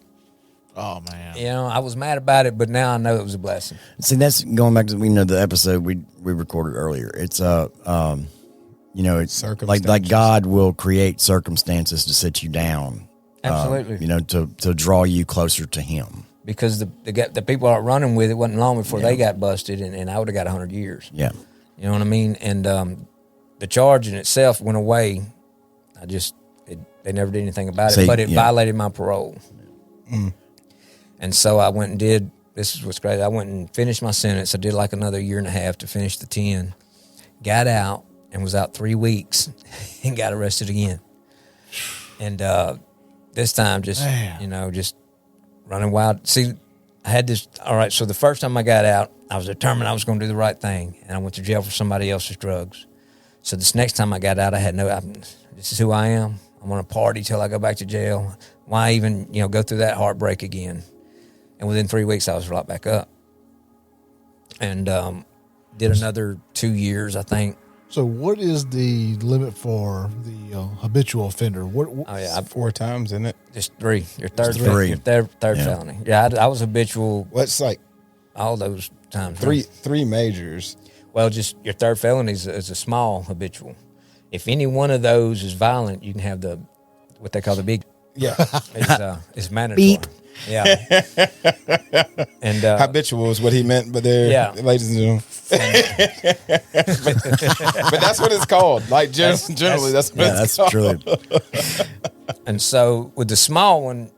Oh man! I was mad about it, but now I know it was a blessing. See, that's going back to the episode we recorded earlier. It's it's like God will create circumstances to sit you down. Absolutely. To draw you closer to Him. Because the people I was running with, it wasn't long before they got busted, and I would have got 100 years. Yeah. You know what I mean? And the charge in itself went away. They never did anything about it, but it violated my parole. Mm. And so I went and this is what's crazy, I went and finished my sentence. I did like another 1.5 years to finish the 10. Got out and was out 3 weeks and got arrested again. And this time just running wild. See, I had this, all right, so the first time I got out, I was determined I was going to do the right thing, and I went to jail for somebody else's drugs. So this next time I got out, I had this is who I am. I'm going to party till I go back to jail. Why even, go through that heartbreak again? And within 3 weeks, I was right back up. And did another 2 years, I think. So what is the limit for the habitual offender? What? 4 times, isn't it? Just 3. Your third, three. Your third felony. Yeah, I was habitual. What's like all those times. three majors. Well, just your third felony is a small habitual. If any one of those is violent, you can have what they call the big. Yeah. It's mandatory. Beep. Yeah. And habitual is what he meant, but there, ladies and gentlemen. But that's what it's called. Like generally, that's what it's called. True. And so with the small one,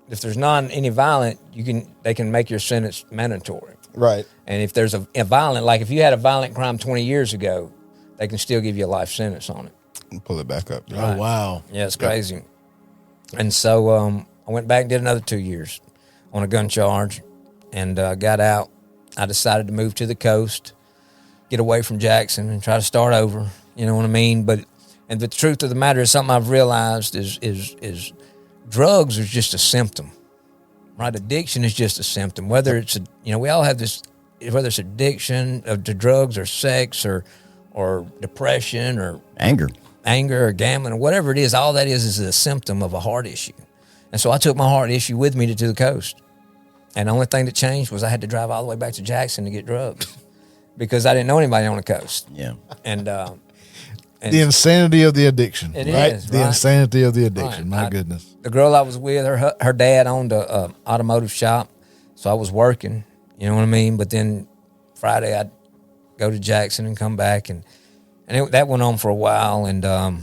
if there's not any violent, they can make your sentence mandatory. Right. And if there's a violent, like if you had a violent crime 20 years ago, they can still give you a life sentence on it. And pull it back up. Oh, wow. Yeah, it's crazy. And so I went back and did another 2 years on a gun charge and got out. I decided to move to the coast, get away from Jackson and try to start over. You know what I mean? And the truth of the matter is something I've realized is drugs is just a symptom, right? Addiction is just a symptom. Whether it's, we all have this, whether it's addiction to drugs or sex or depression or anger or gambling or whatever it is, all that is a symptom of a heart issue. And so I took my heart issue with me to the coast. And the only thing that changed was I had to drive all the way back to Jackson to get drugs because I didn't know anybody on the coast. Yeah. And the insanity of the addiction. It right? is, The right? insanity of the addiction. Right. My goodness. The girl I was with, her dad owned a automotive shop. So I was working, you know what I mean? But then Friday I'd go to Jackson and come back. And that went on for a while. And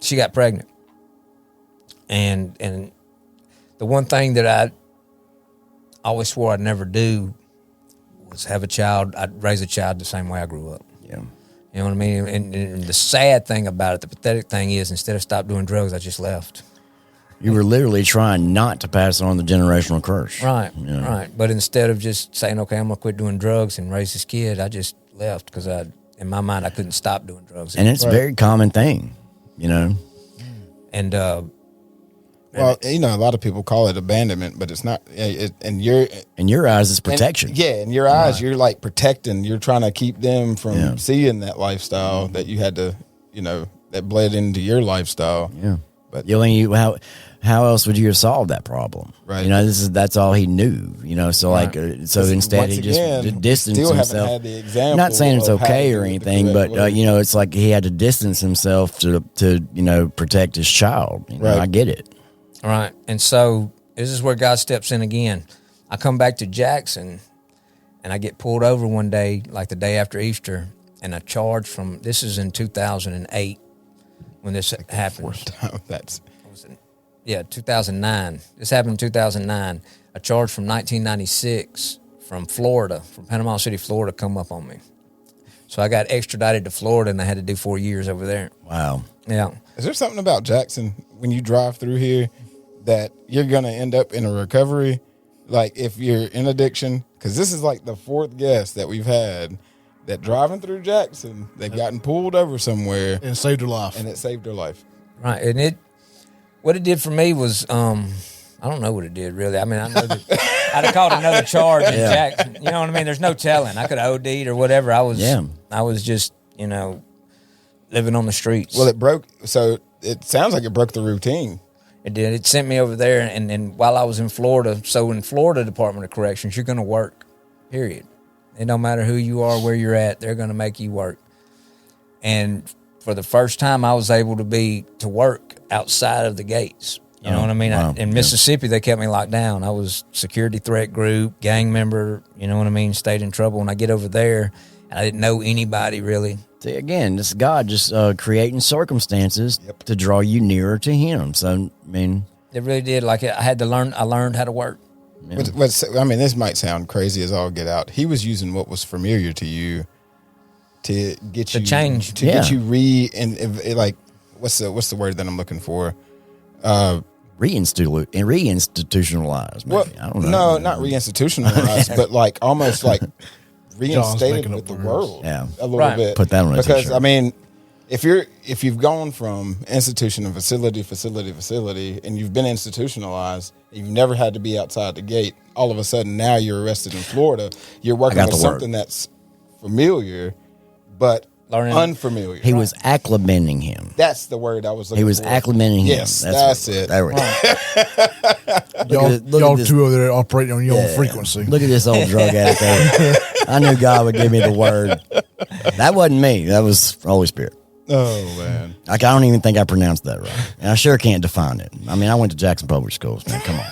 she got pregnant. And the one thing that I always swore I'd never do was have a child. I'd raise a child the same way I grew up. Yeah. You know what I mean? And the sad thing about it, the pathetic thing is, instead of stop doing drugs, I just left. You were literally trying not to pass on the generational curse. Right, Yeah. right. But instead of just saying, okay, I'm going to quit doing drugs and raise this kid, I just left because in my mind, I couldn't stop doing drugs. And it's a very common thing, And, well, a lot of people call it abandonment, but it's not. In your eyes, it's protection. In your eyes, you're like protecting. You're trying to keep them from seeing that lifestyle that you had to, that bled into your lifestyle. Yeah. But how else would you have solved that problem? Right. That's all he knew. So instead he just distanced still himself. Haven't had the example. Not saying it's okay or anything, but way. it's like he had to distance himself to protect his child. Right. I get it. right. And so this is where God steps in again. I come back to Jackson and I get pulled over one day, like the day after Easter, and a charge this is in 2008 when this happened. 2009. This happened in 2009. A charge from 1996 from Florida, from Panama City, Florida, come up on me. So I got extradited to Florida and I had to do 4 years over there. Wow. Yeah. Is there something about Jackson when you drive through here that you're going to end up in a recovery? Like if you're in addiction, because this is like the fourth guest that we've had that driving through Jackson, they've gotten pulled over somewhere. And it saved her life. And it saved her life. Right. And what it did for me was, I don't know what it did really. I mean, I know that I'd have called another charge in Jackson. You know what I mean? There's no telling. I could have OD'd or whatever. I was just, living on the streets. Well, it sounds like it broke the routine. It did. It sent me over there. And while I was in Florida, so in Florida Department of Corrections, you're going to work, period. It don't matter who you are, where you're at, they're going to make you work. And for the first time, I was able to work outside of the gates. You know what I mean? Wow. In Mississippi, they kept me locked down. I was security threat group, gang member, you know what I mean? Stayed in trouble. When I get over there, and I didn't know anybody really. See, again, this is God just creating circumstances to draw you nearer to Him. So, I mean, it really did. Like I had to learn. I learned how to work. Yeah. This might sound crazy as all get out. He was using what was familiar to you to get you change, get you what's the word that I'm looking for? Reinstitutionalized. Maybe. Well, I don't know. No, not reinstitutionalized, but like almost like reinstated with the world a little bit. Put that on a because t-shirt. I mean, if you've gone from institution to facility, and you've been institutionalized, you've never had to be outside the gate. All of a sudden, now you're arrested in Florida. You're working with something that's familiar, but unfamiliar. He was acclimating him. That's the word I was looking for. He was acclimating him. Yes, that's it. There we go. Y'all two over there operating on your own frequency. Look at this old drug addict there. I knew God would give me the word. That wasn't me. That was Holy Spirit. Oh, man. I don't even think I pronounced that right. And I sure can't define it. I mean, I went to Jackson Public Schools, man. Come on.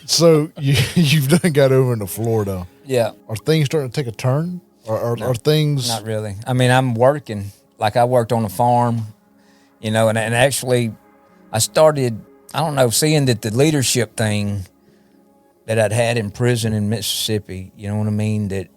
So you've done got over into Florida. Yeah. Are things starting to take a turn? Or are things... Not really. I mean, I'm working. Like, I worked on a farm, you know, and actually I started, I don't know, seeing that the leadership thing that I'd had in prison in Mississippi, you know what I mean, that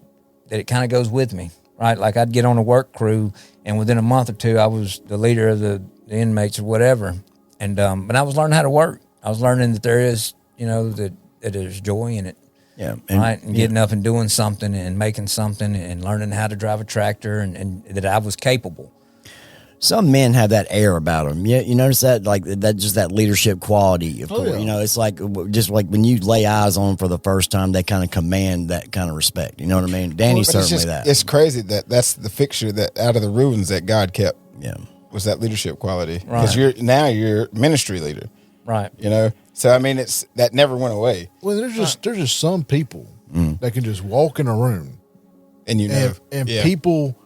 it kind of goes with me, right? Like, I'd get on a work crew, and within a month or two, I was the leader of the inmates or whatever. And but I was learning how to work. I was learning that there is, you know, that there's joy in it. Yeah. Right. And getting up and doing something and making something and learning how to drive a tractor and that I was capable. Some men have that air about them. You notice that, like that, just that leadership quality. Of course, yeah. you know, it's like just like when you lay eyes on them for the first time, they kind of command that kind of respect. You know what I mean? Danny's But certainly that. It's crazy that's the fixture that out of the ruins that God kept. Yeah. Was that leadership quality? Right. Because you're ministry leader. Right. You know, so I mean, that never went away. Well, there's just some people that can just walk in a room, And you know, and yeah. people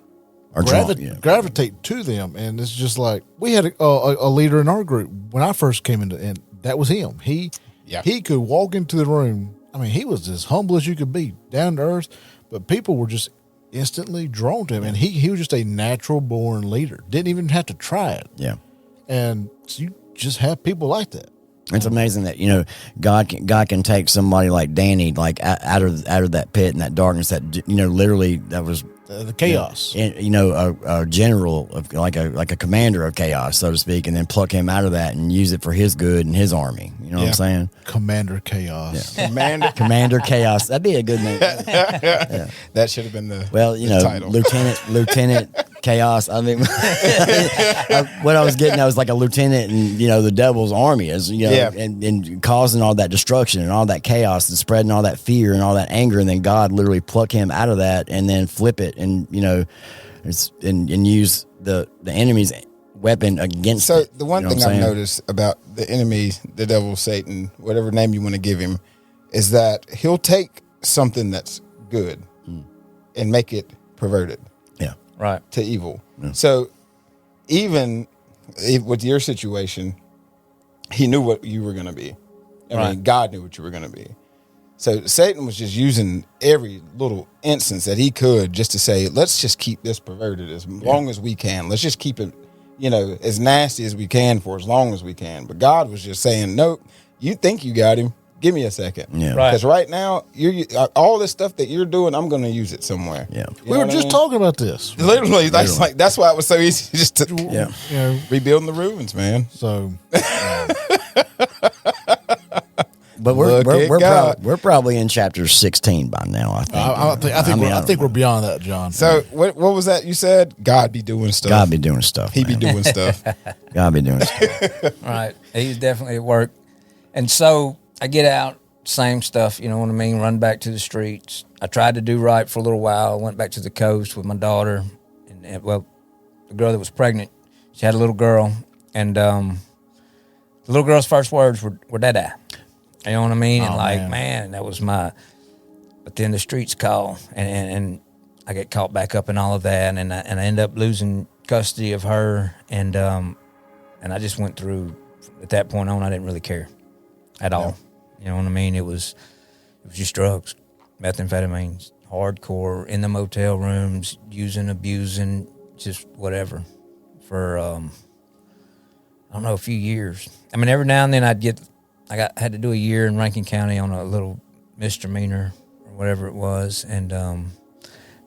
Or gravitate to them, and it's just like we had a leader in our group when I first came into, and that was him. He could walk into the room. I mean, he was as humble as you could be, down to earth, but people were just instantly drawn to him, and he was just a natural born leader. Didn't even have to try it. Yeah. And so you just have people like that. It's amazing that, you know, God can take somebody like Danny, like out of that pit and that darkness, that, you know, literally that was The chaos. You know, a general of like a commander of chaos, so to speak, and then pluck him out of that and use it for his good and his army. You know what I'm saying? Commander Chaos. Yeah. Commander Chaos. That'd be a good name. Yeah. That should have been the title. Lieutenant Chaos. I mean, what I was getting at was like a lieutenant in, you know, the devil's army is, you know, and causing all that destruction and all that chaos and spreading all that fear and all that anger, and then God literally pluck him out of that and then flip it and, you know, and use the enemy's weapon against So it. the one thing I've noticed about the enemy, the devil, Satan, whatever name you want to give him, is that he'll take something that's good and make it perverted. Yeah. Right. To evil. Yeah. So even with your situation, he knew what you were going to be. I mean, God knew what you were going to be. So Satan was just using every little instance that he could just to say, let's just keep this perverted as long as we can. Let's just keep it, you know, as nasty as we can for as long as we can. But God was just saying, nope, you think you got him. Give me a second. Yeah. Because right now, all this stuff that you're doing, I'm going to use it somewhere. Yeah. We were just talking about this. Literally. That's why it was so easy just to You know, rebuilding the ruins, man. so But we're probably in chapter 16 by now, I think. I think we're beyond that, John. So what was that you said? God be doing stuff. God be doing stuff. He be doing stuff. God be doing stuff. Right. He's definitely at work. And so I get out, same stuff, you know what I mean, run back to the streets. I tried to do right for a little while. I went back to the coast with my daughter. And well, the girl that was pregnant, she had a little girl. And the little girl's first words were Dada. You know what I mean? And man, that was my... But then the streets call, and I get caught back up in all of that, and I end up losing custody of her, and I just went through, at that point on, I didn't really care at all. You know what I mean? It was just drugs, methamphetamines, hardcore, in the motel rooms, using, abusing, just whatever, for, I don't know, a few years. I mean, every now and then I had to do a year in Rankin County on a little misdemeanor or whatever it was, and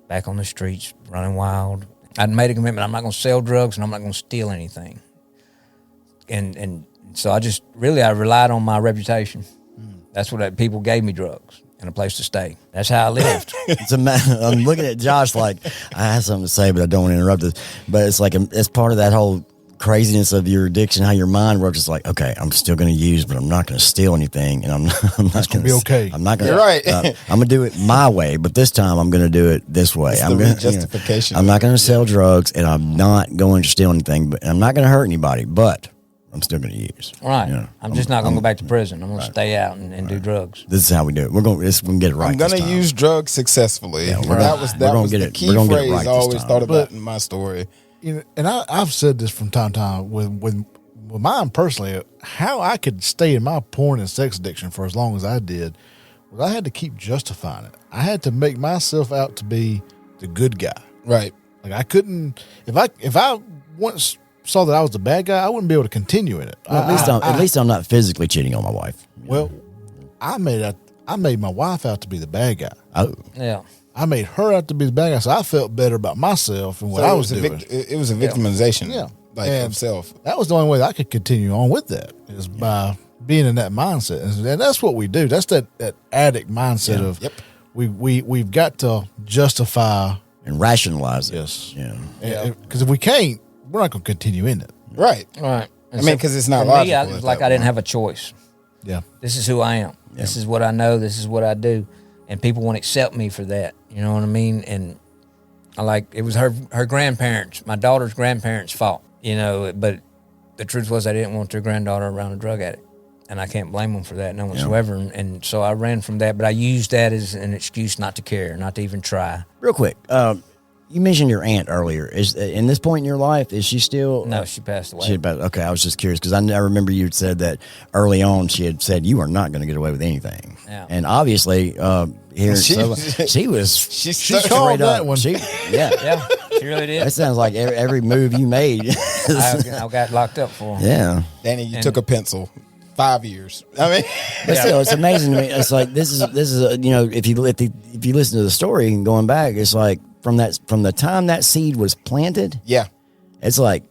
back on the streets, running wild. I'd made a commitment, I'm not going to sell drugs and I'm not going to steal anything. And so I relied on my reputation. That's what people gave me, drugs and a place to stay. That's how I lived. I'm looking at Josh like, I have something to say, but I don't want to interrupt this. But it's like, it's part of that whole craziness of your addiction, how your mind works. It's like, okay, I'm still going to use, but I'm not going to steal anything, and I'm not going to be okay. I'm not going to. You're right. I'm going to do it my way, but this time I'm going to do it this way. I'm going justification. I'm not going to sell drugs, and I'm not going to steal anything, but I'm not going to hurt anybody. But I'm still going to use. Right. You know, I'm just not going to go back to prison. I'm going to stay out and do drugs. This is how we do it. We're going to get it right. I'm going to use drugs successfily. Yeah, that was the key phrase I always thought about in my story. You know, and I've said this from time to time with mine personally, how I could stay in my porn and sex addiction for as long as I did was I had to keep justifying it. I had to make myself out to be the good guy. Right. Like I couldn't, if I once saw that I was the bad guy, I wouldn't be able to continue in it. Well, at least I'm not physically cheating on my wife. Well, I made my wife out to be the bad guy. Oh. Yeah. I made her out to be the bad guy, so I felt better about myself and what I was doing. It was a victimization. Yeah. Of self. That was the only way that I could continue on with that is by being in that mindset. And that's what we do. That's that addict mindset of we've got to justify and rationalize it. Yes. Yeah. Because if we can't, we're not going to continue in it. Right. Right. I mean, because it's not for logical. me, I was like I didn't have a choice. Yeah. This is who I am. Yeah. This is what I know. This is what I do. And people won't accept me for that. You know what I mean? And it was her grandparents, my daughter's grandparents' fault, you know, but the truth was I didn't want their granddaughter around a drug addict. And I can't blame them for that, none whatsoever. Yeah. And so I ran from that, but I used that as an excuse not to care, not to even try. Real quick, you mentioned your aunt earlier. Is in this point in your life, is she still? No, she passed away. Okay, I was just curious because I remember you had said that early on. She had said you are not going to get away with anything. Yeah. And obviously, here she called that one. Yeah, she really did. That sounds like every move you made. I got locked up for. Yeah, Danny, you took a pencil. 5 years. I mean, but still, it's amazing to me. It's like this is you know, if you listen to the story and going back, it's like from the time that seed was planted. Yeah, it's like,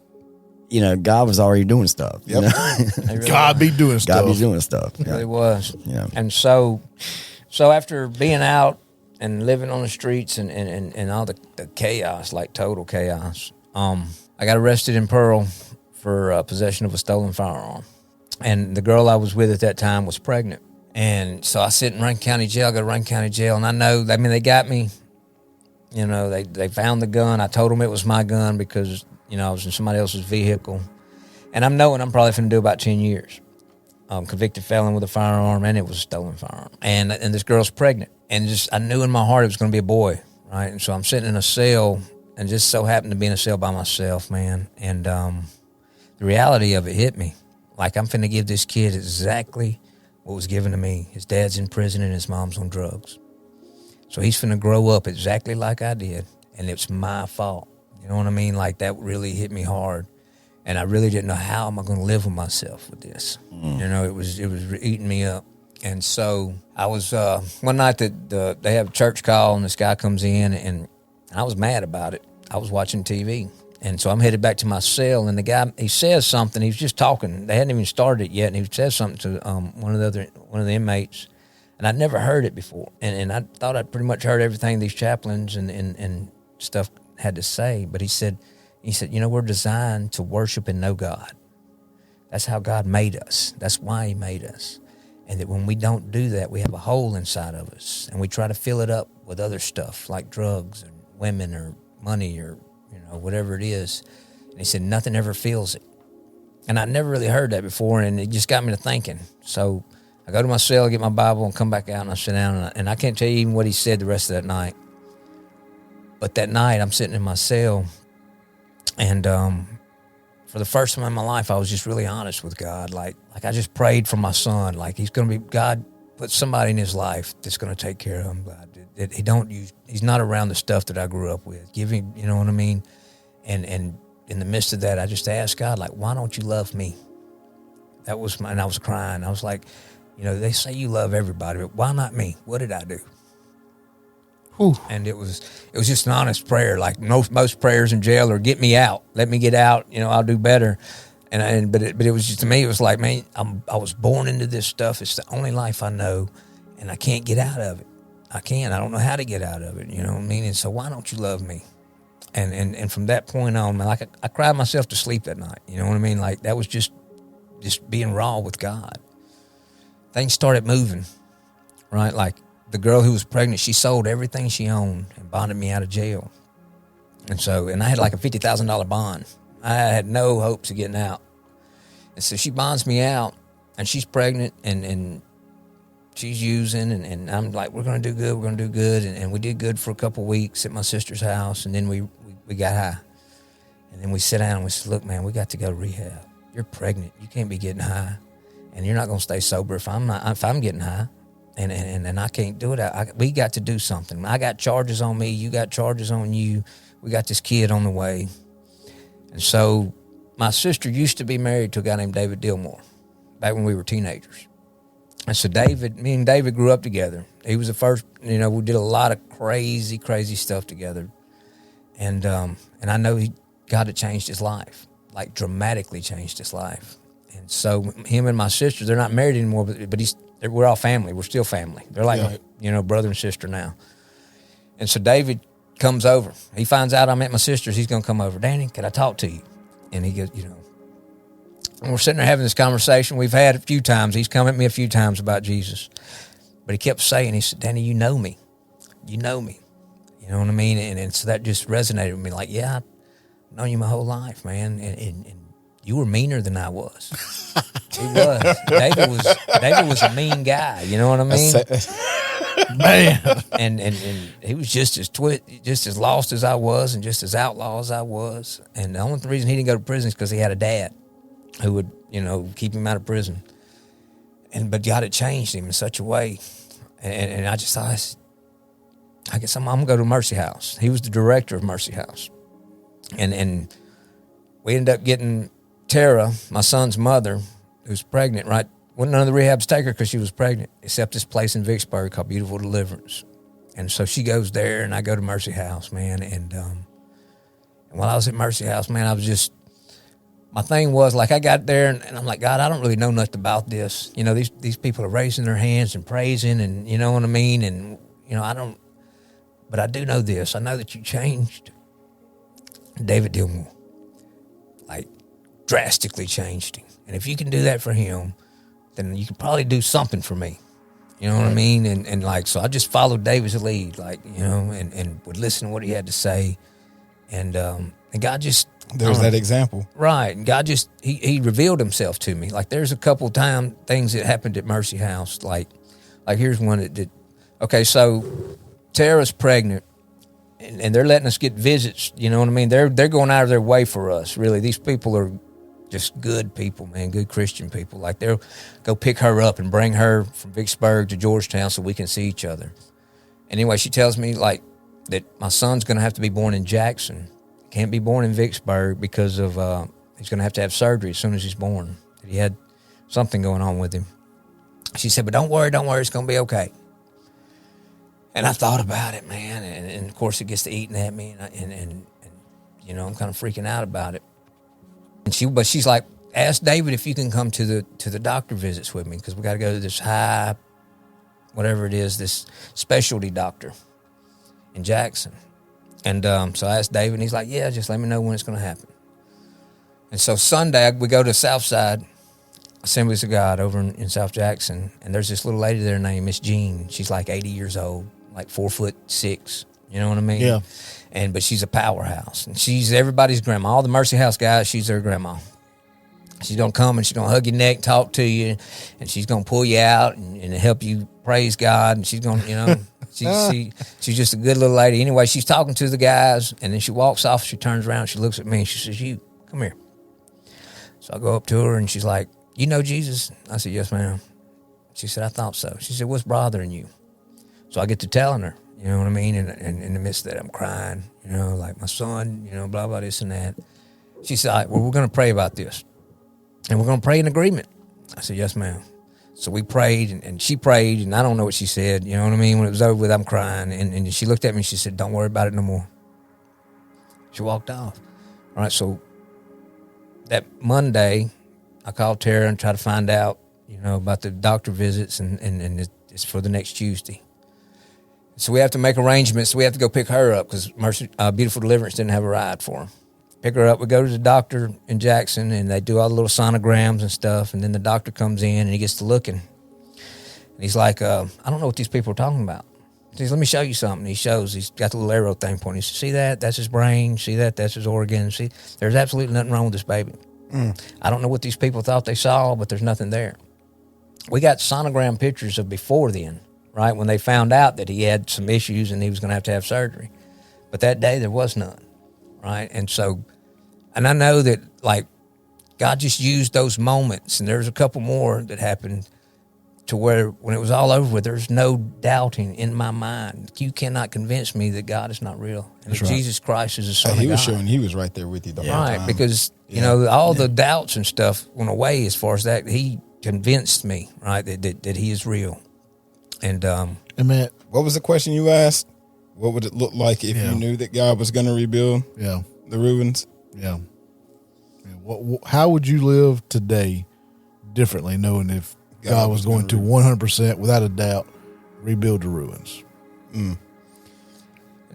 you know, God was already doing stuff. Yep. You know? Really God be doing stuff. It really was. Yeah. And so after being out and living on the streets and all the chaos, like total chaos, I got arrested in Pearl for possession of a stolen firearm. And the girl I was with at that time was pregnant. And so I sit in Rankin County Jail, go to Rankin County Jail, and I know, I mean, they got me. You know, they found the gun. I told them it was my gun because, you know, I was in somebody else's vehicle. And I'm knowing I'm probably going to do about 10 years. Convicted felon with a firearm, and it was a stolen firearm. And this girl's pregnant. And just I knew in my heart it was going to be a boy, right? And so I'm sitting in a cell and just so happened to be in a cell by myself, man. And the reality of it hit me. Like, I'm finna give this kid exactly what was given to me. His dad's in prison and his mom's on drugs. So he's finna grow up exactly like I did, and it's my fault. You know what I mean? Like, that really hit me hard. And I really didn't know how am I going to live with myself with this. You know, it was eating me up. And so I was, one night that they have a church call, and this guy comes in, and I was mad about it. I was watching TV. And so I'm headed back to my cell, and the guy, he says something. He was just talking. They hadn't even started it yet, and he says something to one of the inmates, and I'd never heard it before. And I thought I'd pretty much heard everything these chaplains and stuff had to say. But he said, you know, we're designed to worship and know God. That's how God made us. That's why He made us. And that when we don't do that, we have a hole inside of us, and we try to fill it up with other stuff like drugs and women or money or whatever it is. And he said, nothing ever feels it. And I'd never really heard that before, and it just got me to thinking. So I go to my cell, get my Bible, and come back out, and I sit down, and I can't tell you even what he said the rest of that night. But that night, I'm sitting in my cell, and for the first time in my life, I was just really honest with God. Like I just prayed for my son. Like, God put somebody in his life that's going to take care of him. God, he's not around the stuff that I grew up with. Give him, you know what I mean? And in the midst of that, I just asked God, like, why don't you love me? And I was crying. I was like, you know, they say you love everybody, but why not me? What did I do? Whew. And it was just an honest prayer. Like most prayers in jail are, get me out, let me get out. You know, I'll do better. But it was just, to me, it was like, man, I was born into this stuff. It's the only life I know, and I can't get out of it. I don't know how to get out of it. You know what I mean? And so why don't you love me? And from that point on, man, like I cried myself to sleep that night. You know what I mean? Like, that was just being raw with God. Things started moving, right? Like, the girl who was pregnant, she sold everything she owned and bonded me out of jail. And I had like a $50,000 bond. I had no hopes of getting out. And so she bonds me out, and she's pregnant, and she's using, and I'm like, we're going to do good, we're going to do good. And we did good for a couple weeks at my sister's house, and then we got high. And then we sit down and we said, look, man, we got to go to rehab. You're pregnant. You can't be getting high, and you're not going to stay sober if I'm getting high. And I can't do it. We got to do something. I got charges on me. You got charges on you. We got this kid on the way. And so my sister used to be married to a guy named David Dillmore back when we were teenagers. And so me and David grew up together. He was the first, we did a lot of crazy, crazy stuff together. And I know God had changed his life, like dramatically changed his life. And so him and my sister, they're not married anymore, but we're all family. We're still family. They're like, brother and sister now. And so David comes over. He finds out I'm at my sister's. He's going to come over. Danny, can I talk to you? And he goes, and we're sitting there having this conversation. We've had a few times. He's come at me a few times about Jesus. But he kept saying, he said, Danny, you know me. You know me. You know what I mean? And so that just resonated with me. Like, yeah, I've known you my whole life, man. And you were meaner than I was. He was. David was a mean guy. You know what I mean? Man. And he was just as lost as I was, and just as outlaw as I was. And the only reason he didn't go to prison is because he had a dad who would, keep him out of prison. But God had changed him in such a way. And I just thought, I guess I'm going to go to Mercy House. He was the director of Mercy House. And we ended up getting Tara, my son's mother, who's pregnant, right? Wouldn't none of the rehabs take her because she was pregnant, except this place in Vicksburg called Beautiful Deliverance. And so she goes there, and I go to Mercy House, man. And while I was at Mercy House, man, I was just, my thing was, like, I got there, and I'm like, God, I don't really know nothing about this. These people are raising their hands and praising, and you know what I mean? And, I don't, but I do know this. I know that you changed David Dillmore, like, drastically changed him. And if you can do that for him, then you can probably do something for me. You know what I mean? And like, so I just followed David's lead, like, and would listen to what he had to say. And God just... There's that example. Right. And God just, he revealed himself to me. Like, there's a couple things that happened at Mercy House. Like here's one that did. Okay, so Tara's pregnant, and they're letting us get visits. You know what I mean? They're going out of their way for us, really. These people are just good people, man, good Christian people. Like, they'll go pick her up and bring her from Vicksburg to Georgetown so we can see each other. Anyway, she tells me, like, that my son's going to have to be born in Jackson. Can't be born in Vicksburg because of he's going to have surgery as soon as he's born. He had something going on with him. She said, but don't worry, it's going to be okay. And I thought about it, man, and of course it gets to eating at me, and I'm kind of freaking out about it. And she's like, ask David if you can come to the doctor visits with me, because we got to go to this high, whatever it is, this specialty doctor in Jackson. And so I asked David, and he's like, yeah, just let me know when it's going to happen. And so Sunday, we go to Southside Assemblies of God over in South Jackson, and there's this little lady there named Miss Jean. She's like 80 years old, like 4'6". You know what I mean? Yeah. But she's a powerhouse, and she's everybody's grandma. All the Mercy House guys, she's their grandma. She's going to come, and she's going to hug your neck, talk to you, and she's going to pull you out and help you praise God, and she's going to, she's just a good little lady. Anyway, she's talking to the guys, and then she walks off, she turns around, she looks at me, and she says, you, come here. So I go up to her, and she's like, you know Jesus? I said, yes, ma'am. She said, I thought so. She said, what's bothering you? So I get to telling her, you know what I mean? And in the midst of that, I'm crying, like my son, blah, blah, this and that. She said, all right, well, we're going to pray about this. And we're going to pray in agreement. I said, yes, ma'am. So we prayed, and she prayed, and I don't know what she said. You know what I mean? When it was over with, I'm crying. And she looked at me, and she said, don't worry about it no more. She walked off. All right, so that Monday, I called Tara and tried to find out, about the doctor visits, and it's for the next Tuesday. So we have to make arrangements. We have to go pick her up because Beautiful Deliverance didn't have a ride for her. Pick her up. We go to the doctor in Jackson, and they do all the little sonograms and stuff. And then the doctor comes in, and he gets to looking. And he's like, I don't know what these people are talking about. He says, let me show you something. He shows. He's got the little arrow thing pointing. He says, see that? That's his brain. See that? That's his organ. See, there's absolutely nothing wrong with this baby. I don't know what these people thought they saw, but there's nothing there. We got sonogram pictures of before then, right, when they found out that he had some issues and he was going to have surgery. But that day there was none, right? And so, and I know that, like, God just used those moments, and there's a couple more that happened to where when it was all over with, there's no doubting in my mind. You cannot convince me that God is not real and that Jesus Christ is the Son of God. He was showing he was right there with you the whole time. Right, because, you know, all the doubts and stuff went away as far as that. He convinced me, right, that he is real. And man, what was the question you asked? What would it look like if you knew that God was going to rebuild the ruins? Yeah. How would you live today differently, knowing if God was going to 100%, without a doubt, rebuild the ruins? And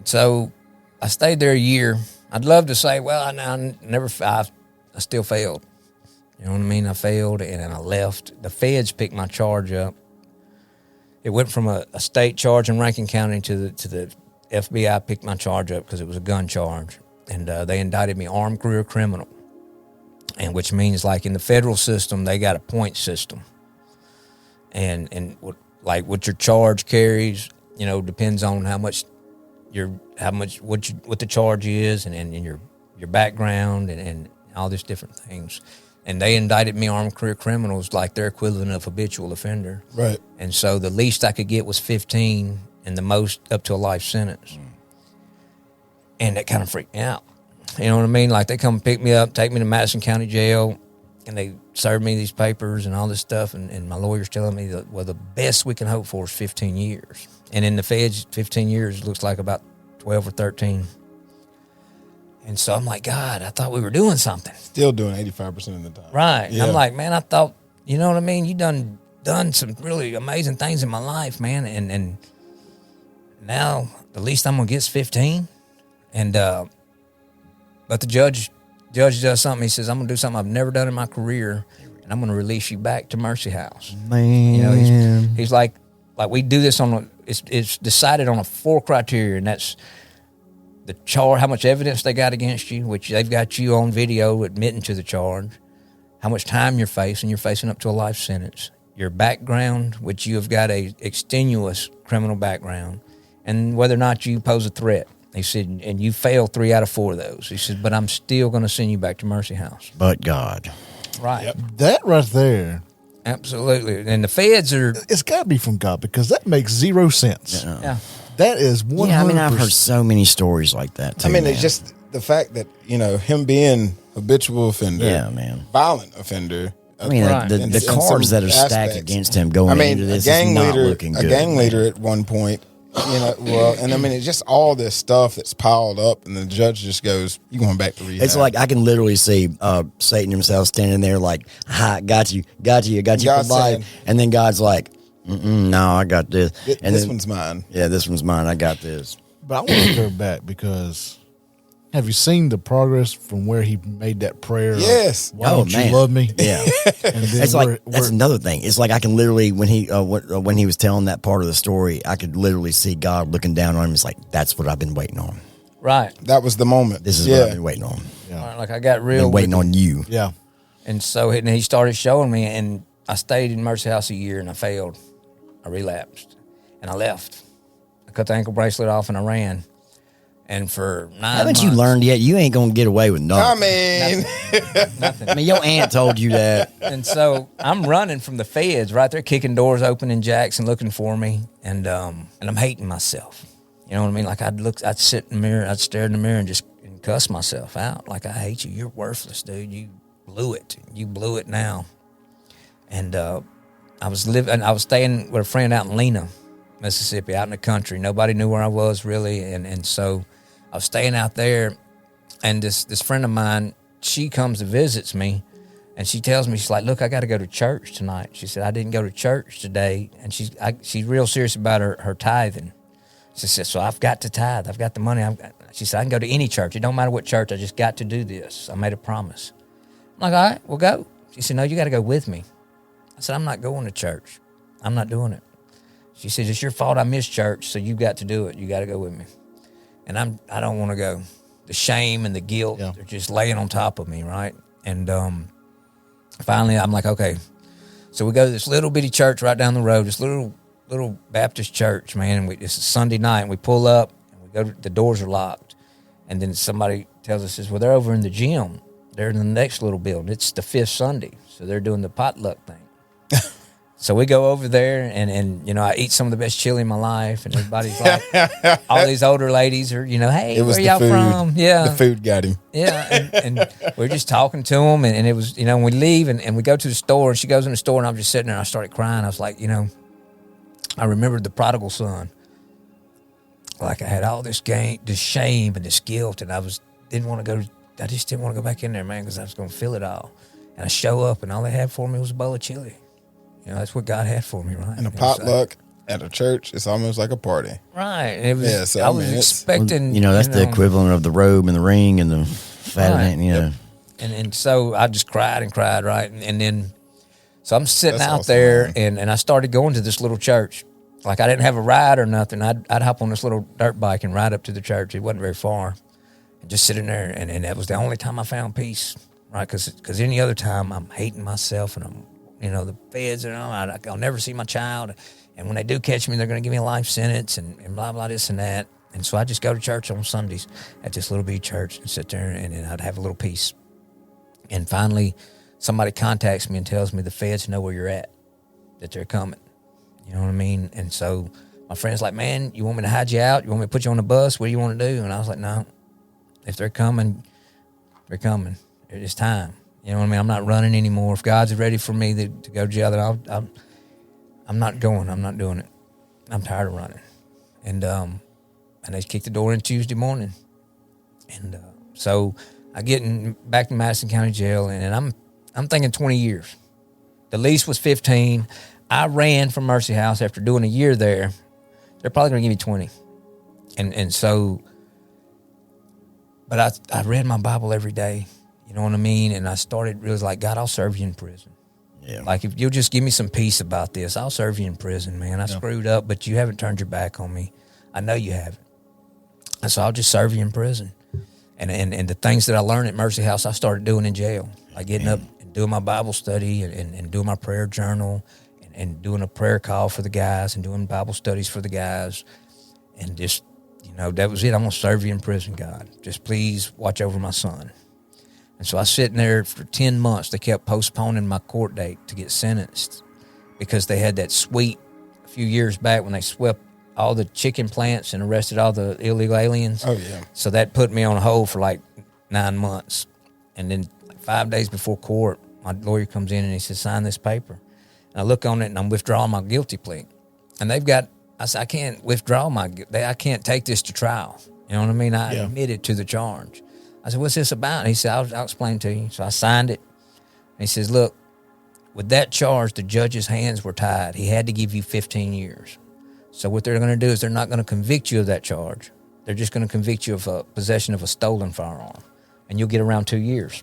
so I stayed there a year. I'd love to say, well, I still failed. You know what I mean? I failed, and I left. The feds picked my charge up. It went from a state charge in Rankin County to the FBI picked my charge up because it was a gun charge, and they indicted me armed career criminal, and which means, like, in the federal system they got a point system, and what your charge carries, you know, depends on what the charge is, and your background and all these different things. And they indicted me armed career criminals like their equivalent of habitual offender. Right. And so the least I could get was 15 and the most up to a life sentence. And that kind of freaked me out. You know what I mean? Like, they come pick me up, take me to Madison County Jail, and they serve me these papers and all this stuff. And my lawyer's telling me that, well, the best we can hope for is 15 years. And in the feds, 15 years looks like about 12 or 13. And so I'm like, God, I thought we were doing something. Still doing 85% of the time. Right. Yeah. I'm like, man, I thought, you know what I mean? You done some really amazing things in my life, man. And now the least I'm going to get is 15. And, but the judge does something. He says, I'm going to do something I've never done in my career, and I'm going to release you back to Mercy House. Man. You know, he's like we do this it's decided on 4 criteria, and that's the charge, how much evidence they got against you, which they've got you on video admitting to the charge, how much time you're facing up to a life sentence, your background, which you have got a extenuous criminal background, and whether or not you pose a threat. He said, and you failed 3 out of 4 of those. He said, but I'm still going to send you back to Mercy House. But God. Right. Yep. That right there. Absolutely. And the feds are... It's got to be from God, because that makes 0 sense. Yeah. That is 100%. Yeah, I mean, I've heard so many stories like that, too. I mean, man. it's just the fact that, you know, him being habitual offender, Yeah, man. violent offender. I mean, Right. the in cards some that are stacked aspects. against him going I mean, into this a gang is not leader, looking good. a gang leader at one point, you know, well, and I mean, it's just all this stuff that's piled up, and the judge just goes, "You going back to rehab?" It's like I can literally see Satan himself standing there like, "Ha, got you for God's life," saying, and then God's like, "No, I got this." And this then, one's mine. Yeah, this one's mine. I got this. But I want to go back, because have you seen the progress from where he made that prayer? Yes. Why don't you love me? Yeah. And then It's like that's another thing. It's like I can literally when he was telling that part of the story, I could literally see God looking down on him. It's like, that's what I've been waiting on. Right. That was the moment. This is what I've been waiting on. Yeah. Like, I got I've real... been waiting on you. Yeah. And so and he started showing me, and I stayed in Mercy House a year, and I failed. I relapsed, and I left. I cut the ankle bracelet off, and I ran. And for 9 Haven't months... you learned yet? You ain't gonna get away with I nothing. mean, Nothing. I mean, your aunt told you that. And so I'm running from the feds right there, kicking doors open in Jackson, looking for me, and I'm hating myself. You know what I mean? Like, I'd sit in the mirror, I'd stare in the mirror and cuss myself out. Like, I hate you. You're worthless, dude. You blew it. You blew it now. And I was staying with a friend out in Lena, Mississippi, out in the country. Nobody knew where I was really, and so I was staying out there, and this friend of mine, she comes and visits me, and she tells me, she's like, look, I got to go to church tonight. She said, I didn't go to church today, and she's real serious about her tithing. She said, so I've got to tithe. I've got the money. She said, I can go to any church. It don't matter what church. I just got to do this. I made a promise. I'm like, all right, we'll go. She said, no, you got to go with me. I said, I'm not going to church. I'm not doing it. She said, it's your fault I missed church, so you got to do it. You got to go with me. And I don't want to go. The shame and the guilt are just laying on top of me, right? And finally, I'm like, okay. So we go to this little bitty church right down the road, this little Baptist church, man. It's a Sunday night, and we pull up, and we go. The doors are locked, and then somebody tells us, "Well, they're over in the gym. They're in the next little building. It's the 5th Sunday, so they're doing the potluck thing." So we go over there, and I eat some of the best chili in my life, and everybody's like, all these older ladies are, hey, where y'all from? Yeah, the food got him. Yeah, and we're just talking to them, and it was, when we leave, and we go to the store, and she goes in the store, and I'm just sitting there, and I started crying. I was like, I remembered the prodigal son. Like I had all this shame and this guilt, and I just didn't want to go back in there, man, because I was going to feel it all. And I show up, and all they had for me was a bowl of chili. That's what God had for me, right? And a potluck at a church, it's almost like a party. Right. It was, I was expecting. That's the equivalent of the robe and the ring and the fat, right. And so I just cried and cried, right? And then, so I'm sitting out there, and I started going to this little church. Like I didn't have a ride or nothing. I'd hop on this little dirt bike and ride up to the church. It wasn't very far. And just sitting there, and that was the only time I found peace, right? Because any other time I'm hating myself, and I'm, the feds, I'll never see my child. And when they do catch me, they're going to give me a life sentence and blah, blah, this and that. And so I just go to church on Sundays at this little bitty church and sit there, and I'd have a little peace. And finally, somebody contacts me and tells me the feds know where you're at, that they're coming. You know what I mean? And so my friend's like, man, you want me to hide you out? You want me to put you on the bus? What do you want to do? And I was like, no, if they're coming, they're coming. It's time. You know what I mean? I'm not running anymore. If God's ready for me to go to jail, then I'm not going. I'm not doing it. I'm tired of running. And they kicked the door in Tuesday morning. And so I get back to Madison County Jail, and I'm thinking 20 years. The lease was 15. I ran from Mercy House after doing a year there. They're probably going to give me 20. And so, but I read my Bible every day. You know what I mean? And I started really like, God, I'll serve you in prison. Yeah. Like, if you'll just give me some peace about this, I'll serve you in prison, man. I screwed up, but you haven't turned your back on me. I know you haven't. And so I'll just serve you in prison. And the things that I learned at Mercy House, I started doing in jail. Like getting up and doing my Bible study and doing my prayer journal and doing a prayer call for the guys and doing Bible studies for the guys. And just, that was it. I'm going to serve you in prison, God. Just please watch over my son. And so I was sitting there for 10 months. They kept postponing my court date to get sentenced because they had that sweep a few years back when they swept all the chicken plants and arrested all the illegal aliens. Oh, yeah. So that put me on hold for like 9 months. And then 5 days before court, my lawyer comes in and he says, sign this paper. And I look on it and I'm withdrawing my guilty plea. And I said, I can't withdraw I can't take this to trial. You know what I mean? I admitted to the charge. I said, what's this about? And he said, I'll explain to you. So I signed it. And he says, look, with that charge, the judge's hands were tied. He had to give you 15 years. So what they're going to do is they're not going to convict you of that charge. They're just going to convict you of possession of a stolen firearm. And you'll get around 2 years.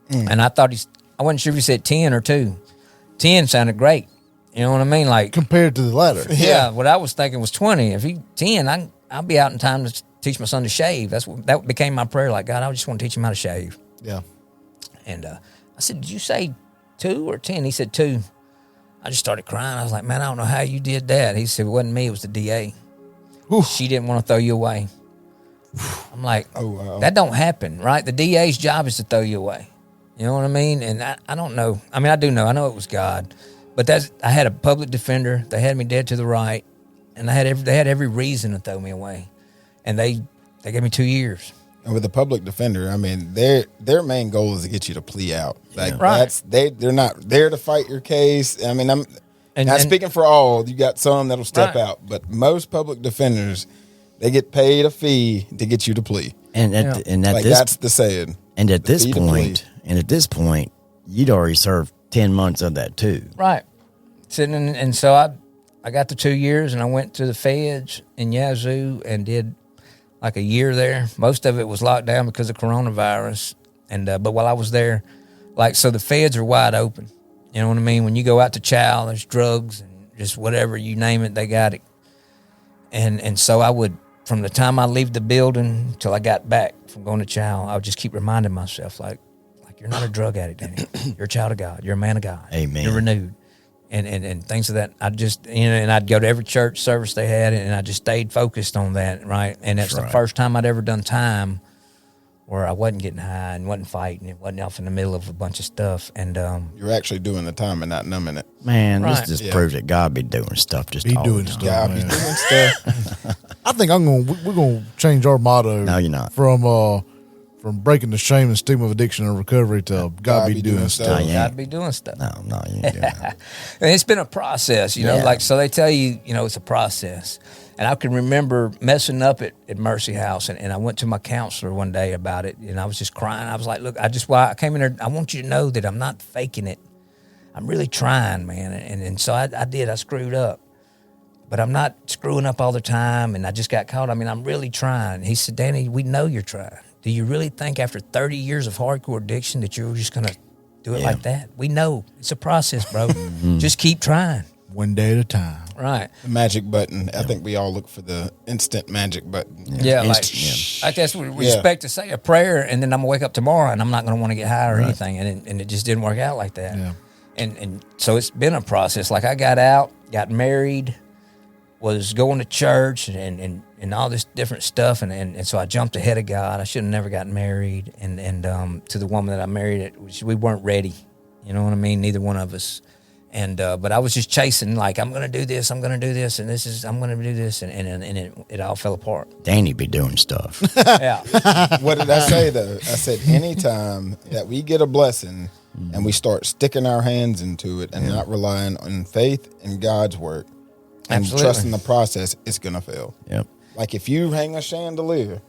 And I thought I wasn't sure if he said 10 or 2. 10 sounded great. You know what I mean? Like compared to the latter. Yeah, what I was thinking was 20. If he 10, I'll be out in time to teach my son to shave. That became my prayer. Like, God, I just want to teach him how to shave. Yeah. And I said, did you say 2 or 10? He said 2. I just started crying. I was like, man, I don't know how you did that. He said, it wasn't me. It was the DA. Oof. She didn't want to throw you away. I'm like, oh, wow. That don't happen, right? The DA's job is to throw you away. You know what I mean? And I don't know. I mean, I do know. I know it was God. But I had a public defender. They had me dead to the right. And they had every reason to throw me away. And they gave me 2 years. And with the public defender, I mean, their main goal is to get you to plea out. Like right. They're not there to fight your case. I mean, I'm not speaking for all. You got some that'll step out, but most public defenders, they get paid a fee to get you to plea. That's the saying. And at this point, you'd already served 10 months of that too. Right. And so I got the 2 years and I went to the feds in Yazoo and did like a year there. Most of it was locked down because of coronavirus. And but while I was there, so the feds are wide open. You know what I mean? When you go out to chow, there's drugs and just whatever, you name it, they got it. And so I would, from the time I leave the building till I got back from going to chow, I would just keep reminding myself, like Like, you're not a drug addict, Danny. You're a child of God. You're a man of God. Amen. You're renewed. And things of that. I just, and I'd go to every church service they had, and I just stayed focused on that, right? And that's the first time I'd ever done time where I wasn't getting high and wasn't fighting. It wasn't off in the middle of a bunch of stuff. And you're actually doing the time and not numbing it. Man, this just proves that God be doing stuff just all the time. God be doing stuff. I think we're gonna change our motto. No, you're not. From breaking the shame and stigma of addiction and recovery to God be doing stuff. No, God be doing stuff. No, you ain't doing that. And it's been a process, you know, like, so they tell you, you know, it's a process. And I can remember messing up at Mercy House, and I went to my counselor one day about it, and I was just crying. I was like, look, I came in there, I want you to know that I'm not faking it. I'm really trying, man. And so I did. I screwed up. But I'm not screwing up all the time, and I just got caught. I mean, I'm really trying. He said, Danny, we know you're trying. Do you really think after 30 years of hardcore addiction that you're just going to do it like that? We know. It's a process, bro. Just keep trying. One day at a time. Right. The magic button. I think we all look for the instant magic button. Yeah, like that's what we expect to say a prayer, and then I'm gonna wake up tomorrow and I'm not gonna want to get high or anything, and it just didn't work out like that. Yeah. And so it's been a process. Like, I got out, got married, was going to church and all this different stuff, and so I jumped ahead of God. I should have never gotten married, and to the woman that I married, we weren't ready. You know what I mean? Neither one of us. And but I was just chasing, like, I'm gonna do this, I'm gonna do this, and I'm gonna do this, and it all fell apart. Danny be doing stuff. Yeah. What did I say though? I said anytime that we get a blessing and we start sticking our hands into it and not relying on faith and God's work and trusting the process, it's gonna fail. Yep. Like, if you hang a chandelier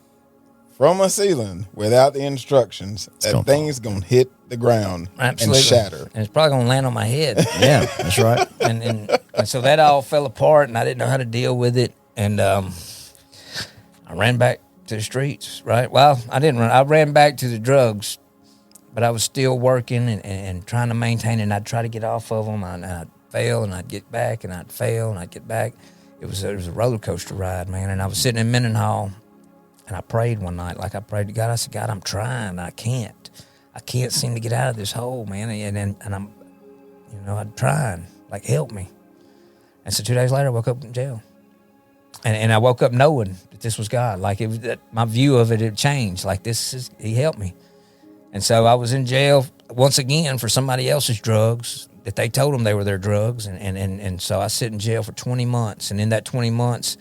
from a ceiling without the instructions, that thing's gonna hit the ground and shatter. And it's probably gonna land on my head. Yeah, that's right. And so that all fell apart, and I didn't know how to deal with it. And I ran back to the streets, right? Well, I didn't run. I ran back to the drugs, but I was still working and trying to maintain it. And I'd try to get off of them, and I'd fail, and I'd get back, and I'd fail, and I'd get back. It was a roller coaster ride, man. And I was sitting in Mendenhall, and I prayed one night, like I prayed to God. I said, God, I'm trying. I can't seem to get out of this hole, man. And I'm, you know, I'm trying. Like, help me. And so 2 days later, I woke up in jail. And I woke up knowing that this was God. Like, it was my view of it changed. Like, He helped me. And so I was in jail once again for somebody else's drugs that they told them they were their drugs. And so I sit in jail for 20 months. And in that 20 months,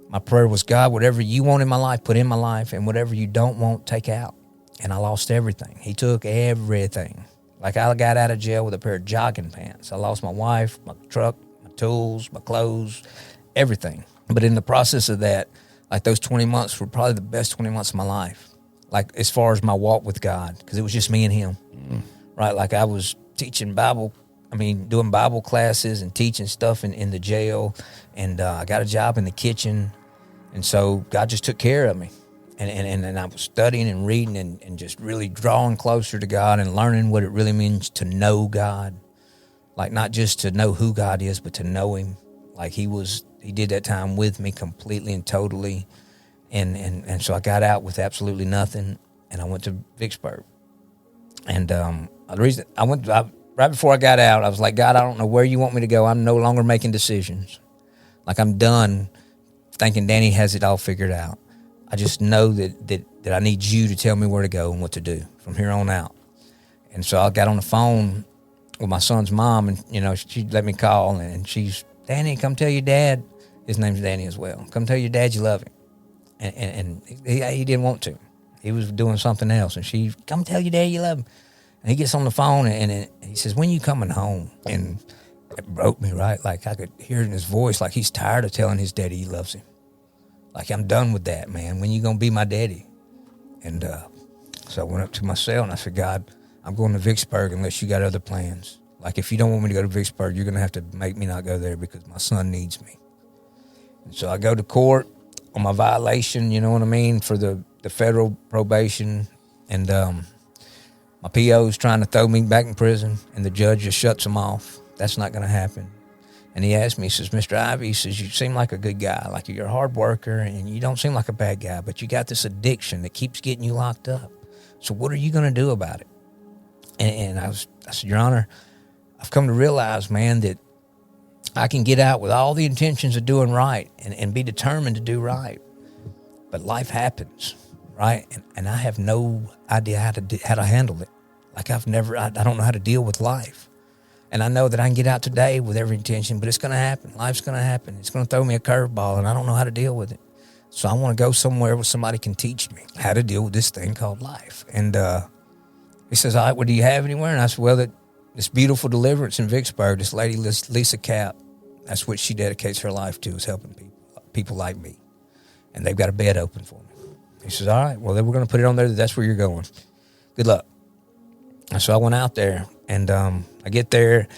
my prayer was, God, whatever you want in my life, put in my life, and whatever you don't want, take out. And I lost everything. He took everything. Like, I got out of jail with a pair of jogging pants. I lost my wife, my truck, my tools, my clothes, everything. But in the process of that, like, those 20 months were probably the best 20 months of my life. Like, as far as my walk with God, because it was just me and Him. Right? Like, I was teaching doing Bible classes and teaching stuff in the jail. And I got a job in the kitchen. And so God just took care of me. And I was studying and reading and just really drawing closer to God and learning what it really means to know God. Like, not just to know who God is, but to know Him. Like, He did that time with me completely and totally. And so I got out with absolutely nothing, and I went to Vicksburg. And the reason right before I got out, I was like, God, I don't know where you want me to go. I'm no longer making decisions. Like, I'm done thinking Danny has it all figured out. I just know that I need you to tell me where to go and what to do from here on out. And so I got on the phone with my son's mom, and, you know, she let me call, and she's, Danny, come tell your dad. His name's Danny as well. Come tell your dad you love him. And he didn't want to. He was doing something else. And she, come tell your dad you love him. And he gets on the phone, and he says, when you coming home? And it broke me, right? Like, I could hear it in his voice, like he's tired of telling his daddy he loves him. Like, I'm done with that, man. When you going to be my daddy? And so I went up to my cell, and I said, God, I'm going to Vicksburg unless you got other plans. Like, if you don't want me to go to Vicksburg, you're going to have to make me not go there because my son needs me. And so I go to court on my violation, you know what I mean, for the federal probation. And my PO's trying to throw me back in prison, and the judge just shuts him off. That's not going to happen. And he asked me, he says, Mr. Ivey, he says, you seem like a good guy. Like, you're a hard worker, and you don't seem like a bad guy, but you got this addiction that keeps getting you locked up. So what are you going to do about it? And I said, Your Honor, I've come to realize, man, that I can get out with all the intentions of doing right and be determined to do right. But life happens, right? And I have no idea how to handle it. Like I don't know how to deal with life. And I know that I can get out today with every intention, but it's going to happen. Life's going to happen. It's going to throw me a curveball, and I don't know how to deal with it. So I want to go somewhere where somebody can teach me how to deal with this thing called life. And he says, all right, well, do you have anywhere? And I said, well, this beautiful deliverance in Vicksburg, this lady, Lisa Cap, that's what she dedicates her life to, is helping people like me. And they've got a bed open for me. He says, all right, well, then we're going to put it on there that that's where you're going. Good luck. And so I went out there, and I get there,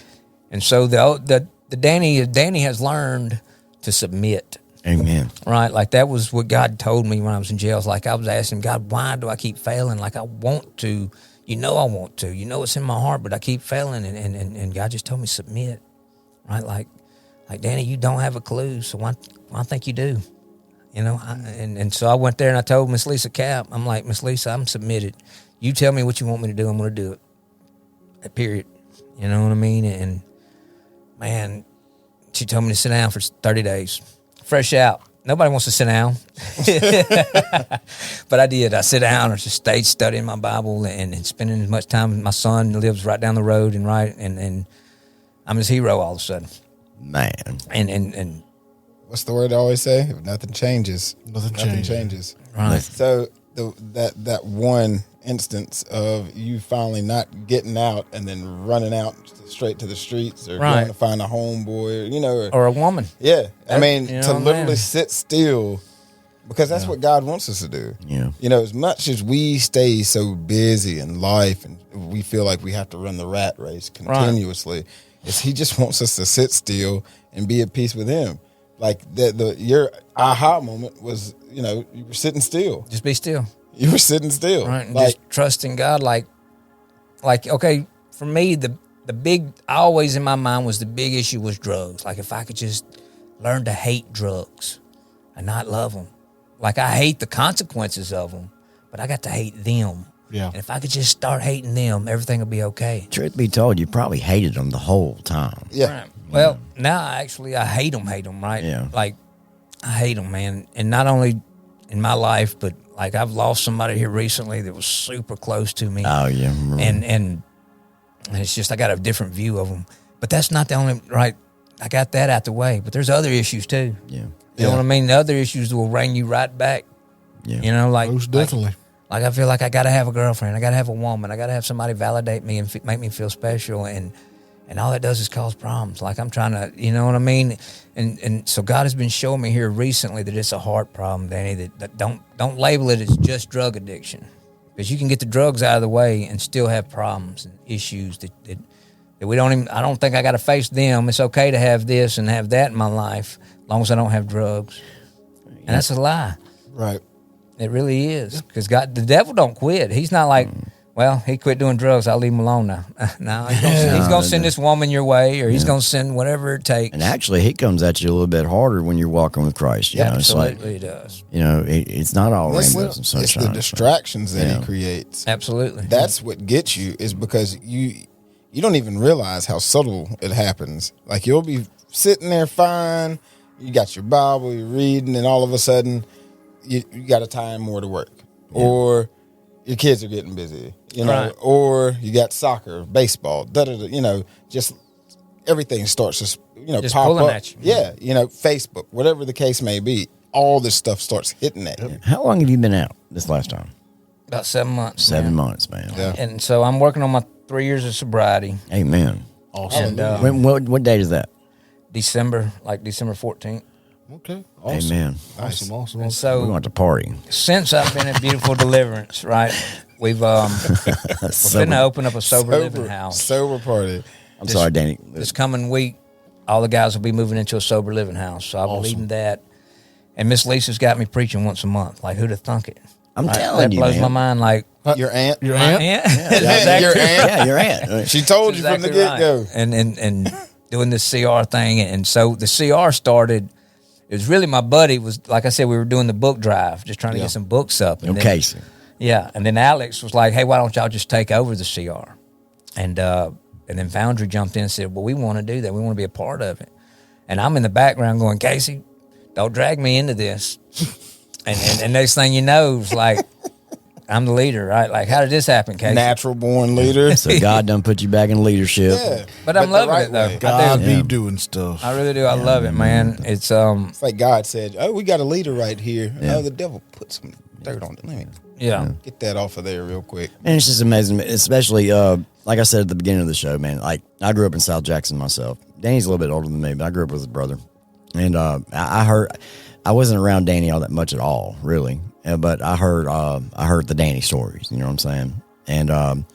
and so the Danny has learned to submit. Amen. Right, like that was what God told me when I was in jail. It's like I was asking God, why do I keep failing? Like I want to, I want to, it's in my heart, but I keep failing, and God just told me submit. Right, like Danny, you don't have a clue, so why I think you do. And so I went there and I told Miss Lisa Cap, I'm like, Miss Lisa, I'm submitted. You tell me what you want me to do, I'm going to do it. Period. You know what I mean? And, man, she told me to sit down for 30 days. Fresh out. Nobody wants to sit down. But I did. I sit down or just stayed studying my Bible and spending as much time. My son lives right down the road and I'm his hero all of a sudden. Man. And what's the word I always say? If nothing changes, nothing changes. Right. So that one instance of you finally not getting out and then running out straight to the streets or going to find a homeboy, or a woman. Yeah. I mean, to literally sit still, because that's what God wants us to do. Yeah. As much as we stay so busy in life and we feel like we have to run the rat race continuously, he just wants us to sit still and be at peace with him. Like your aha moment was, you were sitting still. Just be still. You were sitting still. Right. And just trusting God. Like, okay, for me, the big, always in my mind was the big issue was drugs. Like if I could just learn to hate drugs and not love them. Like I hate the consequences of them, but I got to hate them. Yeah. And if I could just start hating them, everything will be okay. Truth be told, you probably hated them the whole time. Yeah. Right. Well, now I hate them, right? Yeah. Like, I hate them, man. And not only in my life, but like I've lost somebody here recently that was super close to me. Oh, yeah. And it's just I got a different view of them. But that's not the only, right? I got that out the way. But there's other issues too. Yeah. You know what I mean? The other issues will bring you right back. Yeah. Most definitely. Like I feel like I got to have a girlfriend. I got to have a woman. I got to have somebody validate me and make me feel special. And all that does is cause problems. Like I'm trying to, you know what I mean? And so God has been showing me here recently that it's a heart problem, Danny, that don't label it as just drug addiction. Because you can get the drugs out of the way and still have problems and issues that we don't even, I don't think I got to face them. It's okay to have this and have that in my life as long as I don't have drugs. And that's a lie. Right. It really is. Because the devil don't quit. He's not like, well, he quit doing drugs, I'll leave him alone now. No, he's going to send this woman your way, or he's going to send whatever it takes. And actually, he comes at you a little bit harder when you're walking with Christ. You know? Absolutely, it's he does. It's not all rainbows and sunshine. It's the distractions that he creates. Absolutely. That's what gets you, is because you don't even realize how subtle it happens. Like you'll be sitting there fine, you got your Bible, you're reading, and all of a sudden, you got to time more to work. Yeah. Or your kids are getting busy, or you got soccer, baseball, just everything starts to, just pop pulling up. at you. Yeah, Facebook, whatever the case may be, all this stuff starts hitting at you. How long have you been out this last time? About 7 months. 7 months, man. Yeah. And so I'm working on my 3 years of sobriety. Amen. Awesome. And what date is that? December 14th. Okay. Awesome. Amen. Awesome. And so We're going to party. since I've been at Beautiful Deliverance, right, we're going to open up a sober living house. Sober party. I'm sorry, Danny. This coming week, all the guys will be moving into a sober living house. So I'll be leading that. And Miss Lisa's got me preaching once a month. Like, who'd have thunk it? I'm telling you, that blows man. my mind. Like, Your aunt? Your my aunt? aunt? Yeah, your aunt? Yeah, your aunt. She told you from the get-go. Right. And doing this CR thing. And so the CR started, it was really my buddy was, like I said, we were doing the book drive, just trying to get some books up. And Casey. Yeah. And then Alex was like, hey, why don't y'all just take over the CR? And then Foundry jumped in and said, well, we want to do that. We want to be a part of it. And I'm in the background going, Casey, don't drag me into this. and next thing you know, it's like, I'm the leader, right? Like, how did this happen, Casey? Natural born leader. So God done put you back in leadership. Yeah. But I'm loving it, though. God be Yeah. doing stuff. I really do. I love it, man. It's It's like God said, oh, we got a leader right here. Yeah. Oh, the devil put some dirt on it. Let me yeah. get that off of there real quick. And it's just amazing, especially, like I said at the beginning of the show, man, like I grew up in South Jackson myself. Danny's a little bit older than me, but I grew up with his brother. And I wasn't around Danny all that much at all, really. But I heard the Danny stories, you know what I'm saying? And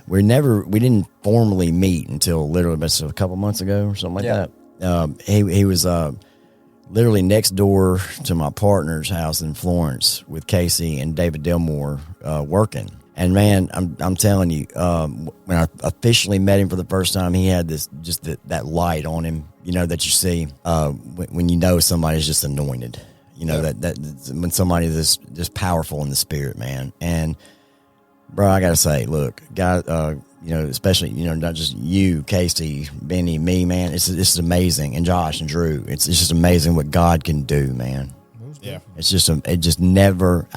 we didn't formally meet until literally just a couple months ago or something like that. He was literally next door to my partner's house in Florence with Casey and David Delmore working. And man, I'm telling you, when I officially met him for the first time, he had that light on him, you know, that you see when you know somebody's just anointed. You know, that when somebody is just powerful in the spirit, man. And bro, I gotta say, look, God, you know, especially, you know, not just you, Casey, Benny, me, man. It's amazing, and Josh and Drew. It's just amazing what God can do, man. Yeah. It's just I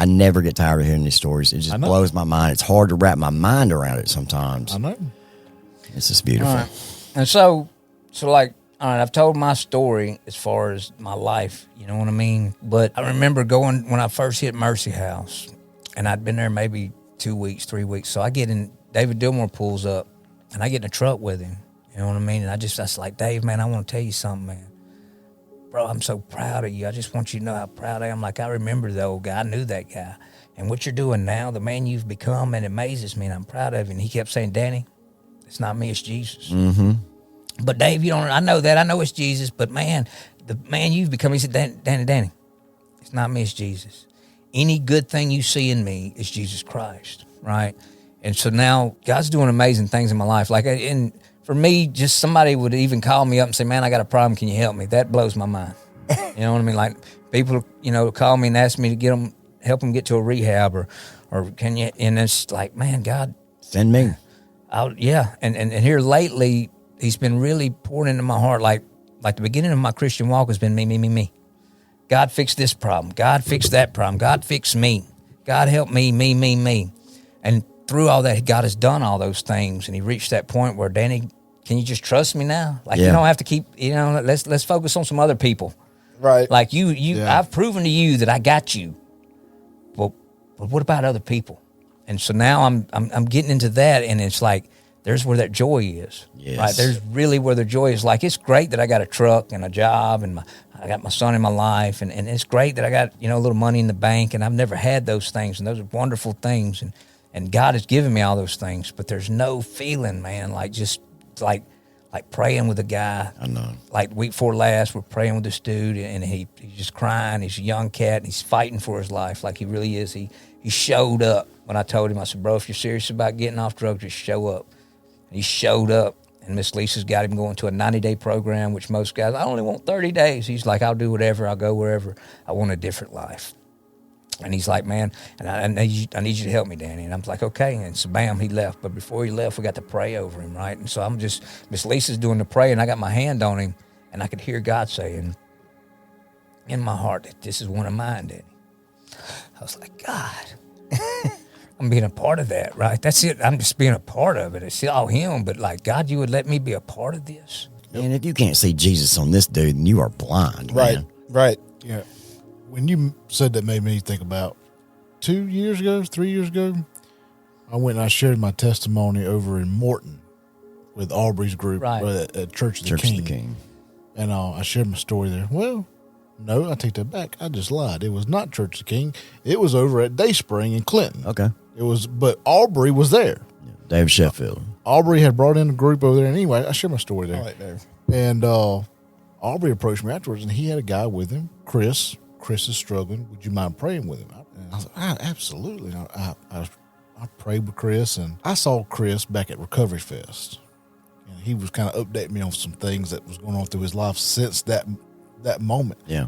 never get tired of hearing these stories. It just blows my mind. It's hard to wrap my mind around it sometimes. I know. It's just beautiful. All right. And so like, all right, I've told my story as far as my life, you know what I mean? But I remember going when I first hit Mercy House, and I'd been there maybe 2 weeks, 3 weeks. So I get in, David Dillmore pulls up, and I get in a truck with him, you know what I mean? And I was like, Dave, man, I want to tell you something, man. Bro, I'm so proud of you. I just want you to know how proud I am. Like, I remember the old guy. I knew that guy. And what you're doing now, the man you've become, and it amazes me, and I'm proud of you. And he kept saying, Danny, it's not me, it's Jesus. Mm-hmm. But Dave, I know that. I know it's Jesus. But man, the man you've become, he said, Danny, it's not me, it's Jesus. Any good thing you see in me is Jesus Christ, right? And so now God's doing amazing things in my life. Like, and for me, just somebody would even call me up and say, man, I got a problem. Can you help me? That blows my mind. You know what I mean? Like, people, you know, call me and ask me to help them get to a rehab or can you, and it's like, man, God. Send me. Yeah. And here lately, he's been really pouring into my heart. Like the beginning of my Christian walk has been me. God fix this problem. God fix that problem. God fix me. God help me. And through all that, God has done all those things. And he reached that point where, Danny, can you just trust me now? Like, you don't have to keep, you know, let's focus on some other people. Right. Like I've proven to you that I got you. Well, but what about other people? And so now I'm getting into that, and it's like, there's where that joy is. Yes. Right? There's really where the joy is. Like, it's great that I got a truck and a job, and I got my son in my life, and it's great that I got, you know, a little money in the bank, and I've never had those things, and those are wonderful things, and God has given me all those things, but there's no feeling, man, like just like praying with a guy. I know. Like week before last, we're praying with this dude, and he's just crying. He's a young cat, and he's fighting for his life, like he really is. He showed up when I told him. I said, bro, if you're serious about getting off drugs, just show up. And he showed up, and Miss Lisa's got him going to a 90-day program, which most guys, I only want 30 days. He's like, I'll do whatever. I'll go wherever. I want a different life. And he's like, man, and I need you to help me, Danny. And I'm like, okay. And so, bam, he left. But before he left, we got to pray over him, right? And so Miss Lisa's doing the prayer, and I got my hand on him, and I could hear God saying in my heart that this is one of mine, Danny. I was like, God, I'm being a part of that, right? That's it. I'm just being a part of it. It's all him, but like, God, you would let me be a part of this? And if you can't see Jesus on this dude, then you are blind, Right, man. right. Yeah. When you said that, made me think about 3 years ago, I went and I shared my testimony over in Morton with Aubrey's group at Church of the King. And I shared my story there. Well, no, I take that back. I just lied. It was not Church of the King. It was over at Dayspring in Clinton. Okay. It was, but Aubrey was there. Yeah, Dave Sheffield. Aubrey had brought in a group over there. And anyway, I shared my story there. All right, Dave. And Aubrey approached me afterwards, and he had a guy with him, Chris. Chris is struggling. Would you mind praying with him? And I was like, absolutely. I prayed with Chris, and I saw Chris back at Recovery Fest. And he was kind of updating me on some things that was going on through his life since that moment. Yeah.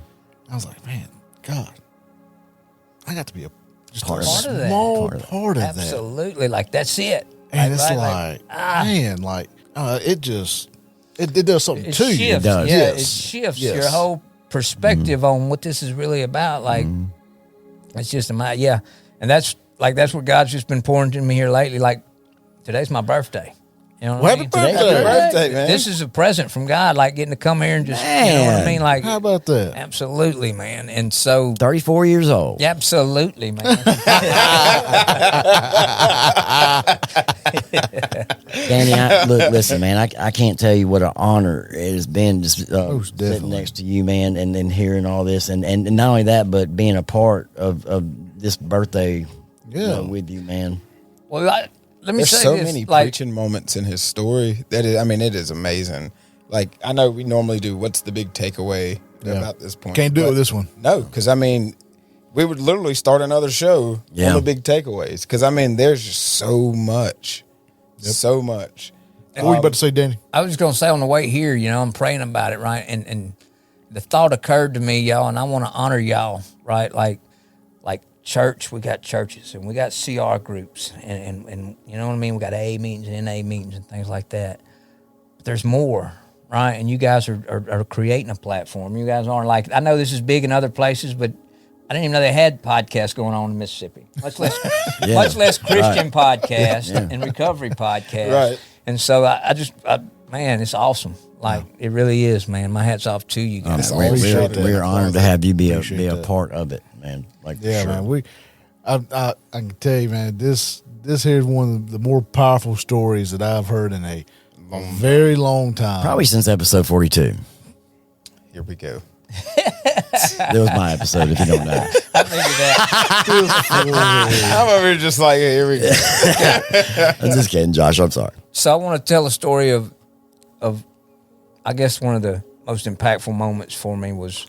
I was like, man, God, I got to be just Part a of that. small Part of part of that. Absolutely. Like, that's it. And it's it does something to shifts, you. It does. Yeah, Yes. it shifts Yes. your whole perspective on what this is really about. Like, it's just and that's what God's just been pouring to me here lately. Like, today's my birthday. You know what I mean? Happy Happy birthday, man. This is a present from God, like getting to come here and just, you know what I mean? Like, How about that? absolutely, man. And so, 34 years old. absolutely, man. Danny, listen, man, I can't tell you what an honor it has been just sitting definitely. next to you, man, and then hearing all this. And not only that, but being a part of this birthday with you, man. Well, let me There's say so this. many Like, preaching moments in his story that it is amazing. Like, I know we normally do what's the big takeaway about this point. Can't do it with this one. No, because we would literally start another show on the big takeaways. Because there's just so much, so much. What were you about to say, Danny? I was just going to say on the way here, I'm praying about it, right? And the thought occurred to me, y'all, and I want to honor y'all, right? Like church, we got churches and we got CR groups and you know what I mean? We got A meetings and NA meetings and things like that. But there's more, right? And you guys are creating a platform. You guys aren't like, I know this is big in other places, but I didn't even know they had podcasts going on in Mississippi, much less Christian podcast and recovery podcast. Right. And so man, it's awesome. Like, it really is, man. My hat's off to you guys. We're honored to have you be a part of it, man. Like, Yeah, man. I can tell you, man, this here is one of the more powerful stories that I've heard in a very long time. probably since episode 42. Here we go. That was my episode, if you don't know. I figured that. I'm over here just like, hey, here we go. I'm just kidding, Josh. I'm sorry. So I want to tell a story of I guess one of the most impactful moments for me was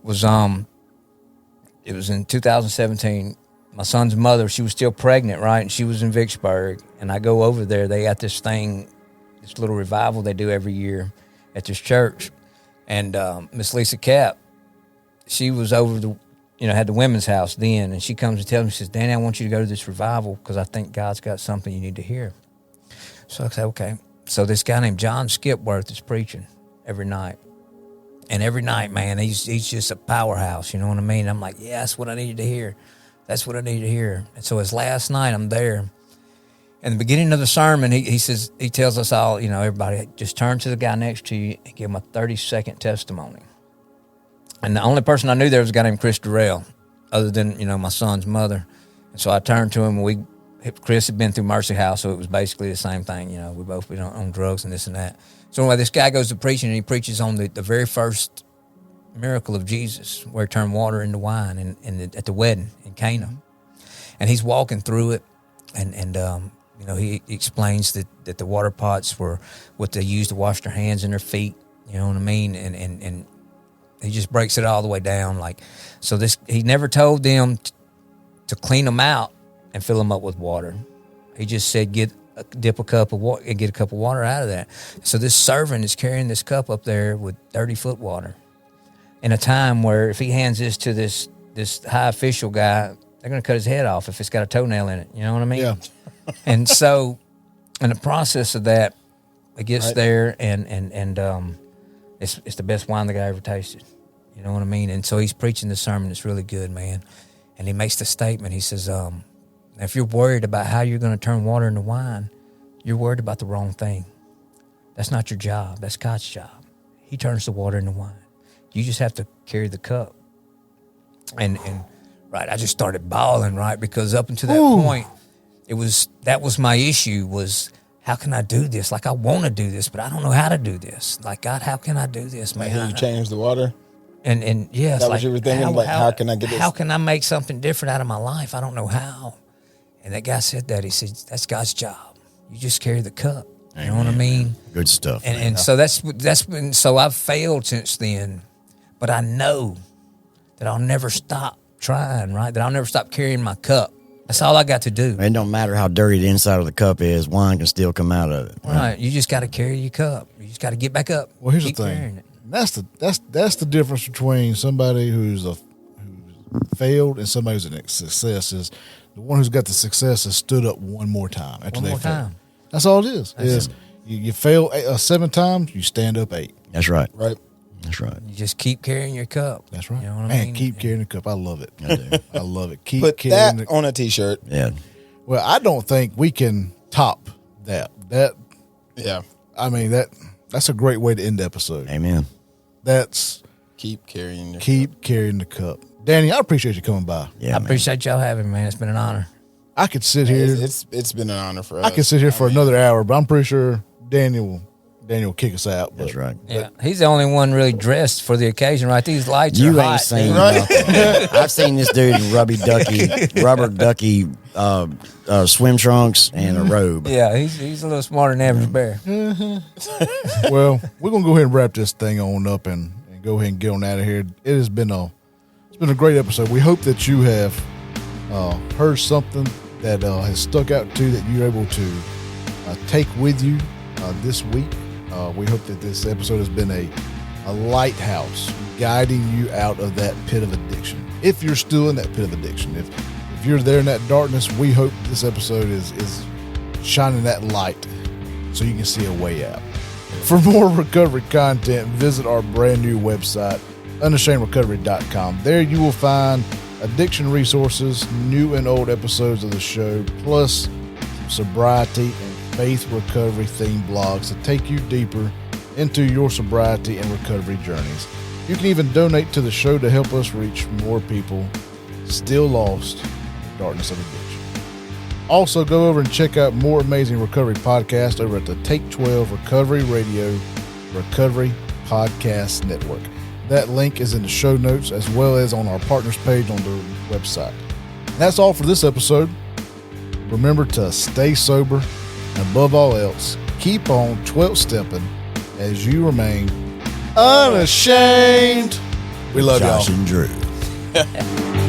it was in 2017. My son's mother, she was still pregnant, right? And she was in Vicksburg. And I go over there. They got this little revival they do every year at this church. And Miss Lisa Cap, she was over had the women's house then. And she comes and tells me, she says, Danny, I want you to go to this revival because I think God's got something you need to hear. So I said, okay. So this guy named John Skipworth is preaching every night. And every night, man, he's just a powerhouse, you know what I mean? I'm like, yeah, that's what I needed to hear. That's what I needed to hear. And so his last night, I'm there. In the beginning of the sermon, he says, he tells us all, everybody, just turn to the guy next to you and give him a 30-second testimony. And the only person I knew there was a guy named Chris Durrell, other than, my son's mother. And so I turned to him, and Chris had been through Mercy House, so it was basically the same thing. We both been on drugs and this and that. So anyway, this guy goes to preaching, and he preaches on the very first miracle of Jesus, where he turned water into wine at the wedding in Cana. And he's walking through it, and he explains that the water pots were what they used to wash their hands and their feet. You know what I mean? And he just breaks it all the way down. He never told them to clean them out and fill them up with water. He just said, dip a cup of water and get a cup of water out of that. So this servant is carrying this cup up there with 30-foot water in a time where if he hands this to this high official guy, they're going to cut his head off if it's got a toenail in it. You know what I mean? Yeah. And so in the process of that, it gets there and it's the best wine the guy ever tasted. You know what I mean? And so he's preaching this sermon. It's really good, man. And he makes the statement. He says, if you're worried about how you're going to turn water into wine, you're worried about the wrong thing. That's not your job. That's God's job. He turns the water into wine. You just have to carry the cup. And right, I just started bawling, right? Because up until that point, that was my issue was, how can I do this? Like, I want to do this, but I don't know how to do this. Like, God, how can I do this, man? Like, you change the water? And yes, that was you were thinking, how can I get this? How can I make something different out of my life? I don't know how. And that guy said that. He said, that's God's job. You just carry the cup. You know what I mean? Good stuff. And so that's been, so I've failed since then, but I know that I'll never stop trying, right? That I'll never stop carrying my cup. That's all I got to do. It don't matter how dirty the inside of the cup is, wine can still come out of it. Right. You just got to carry your cup. You just got to get back up. Well, here's Keep the thing. carrying it. That's the difference between somebody who's failed and somebody who's a success is the one who's got the success has stood up one more time after they failed. That's all it is. You fail 7 times, you stand up 8. That's right. Right. That's right. You just keep carrying your cup. That's right. You know what I Man, mean? keep carrying the cup. I love it. I do. I love it. Keep Put carrying that on a T-shirt. Yeah. Well, I don't think we can top that. Yeah. I mean, that's a great way to end the episode. Amen. That's Keep carrying your carrying the cup. Danny, I appreciate you coming by. Yeah. I appreciate y'all having me, man. It's been an honor. I could sit here. It's been an honor for us. I could sit here for another hour, but I'm pretty sure Daniel will kick us out. That's right. Yeah, he's the only one really dressed for the occasion, right? These lights are You hot. ain't seen Right? nothing. I've seen this dude in rubber ducky swim trunks and a robe. Yeah, he's a little smarter than average bear. Well, we're gonna go ahead and wrap this thing on up and go ahead and get on out of here. It has been a great episode. We hope that you have heard something that has stuck out to you that you're able to take with you this week. We hope that this episode has been a lighthouse guiding you out of that pit of addiction. If you're still in that pit of addiction, if you're there in that darkness, we hope this episode is shining that light so you can see a way out. For more recovery content, visit our brand new website, unashamedrecovery.com. There you will find addiction resources, new and old episodes of the show, plus some sobriety and faith recovery themed blogs to take you deeper into your sobriety and recovery journeys. You can even donate to the show to help us reach more people still lost in the darkness of addiction. Also, go over and check out more amazing recovery podcasts over at the Take 12 Recovery Radio Recovery Podcast Network. That link is in the show notes as well as on our partners page on the website. And that's all for this episode. Remember to stay sober and above all else, keep on 12-stepping as you remain unashamed. We love Josh y'all. and Drew.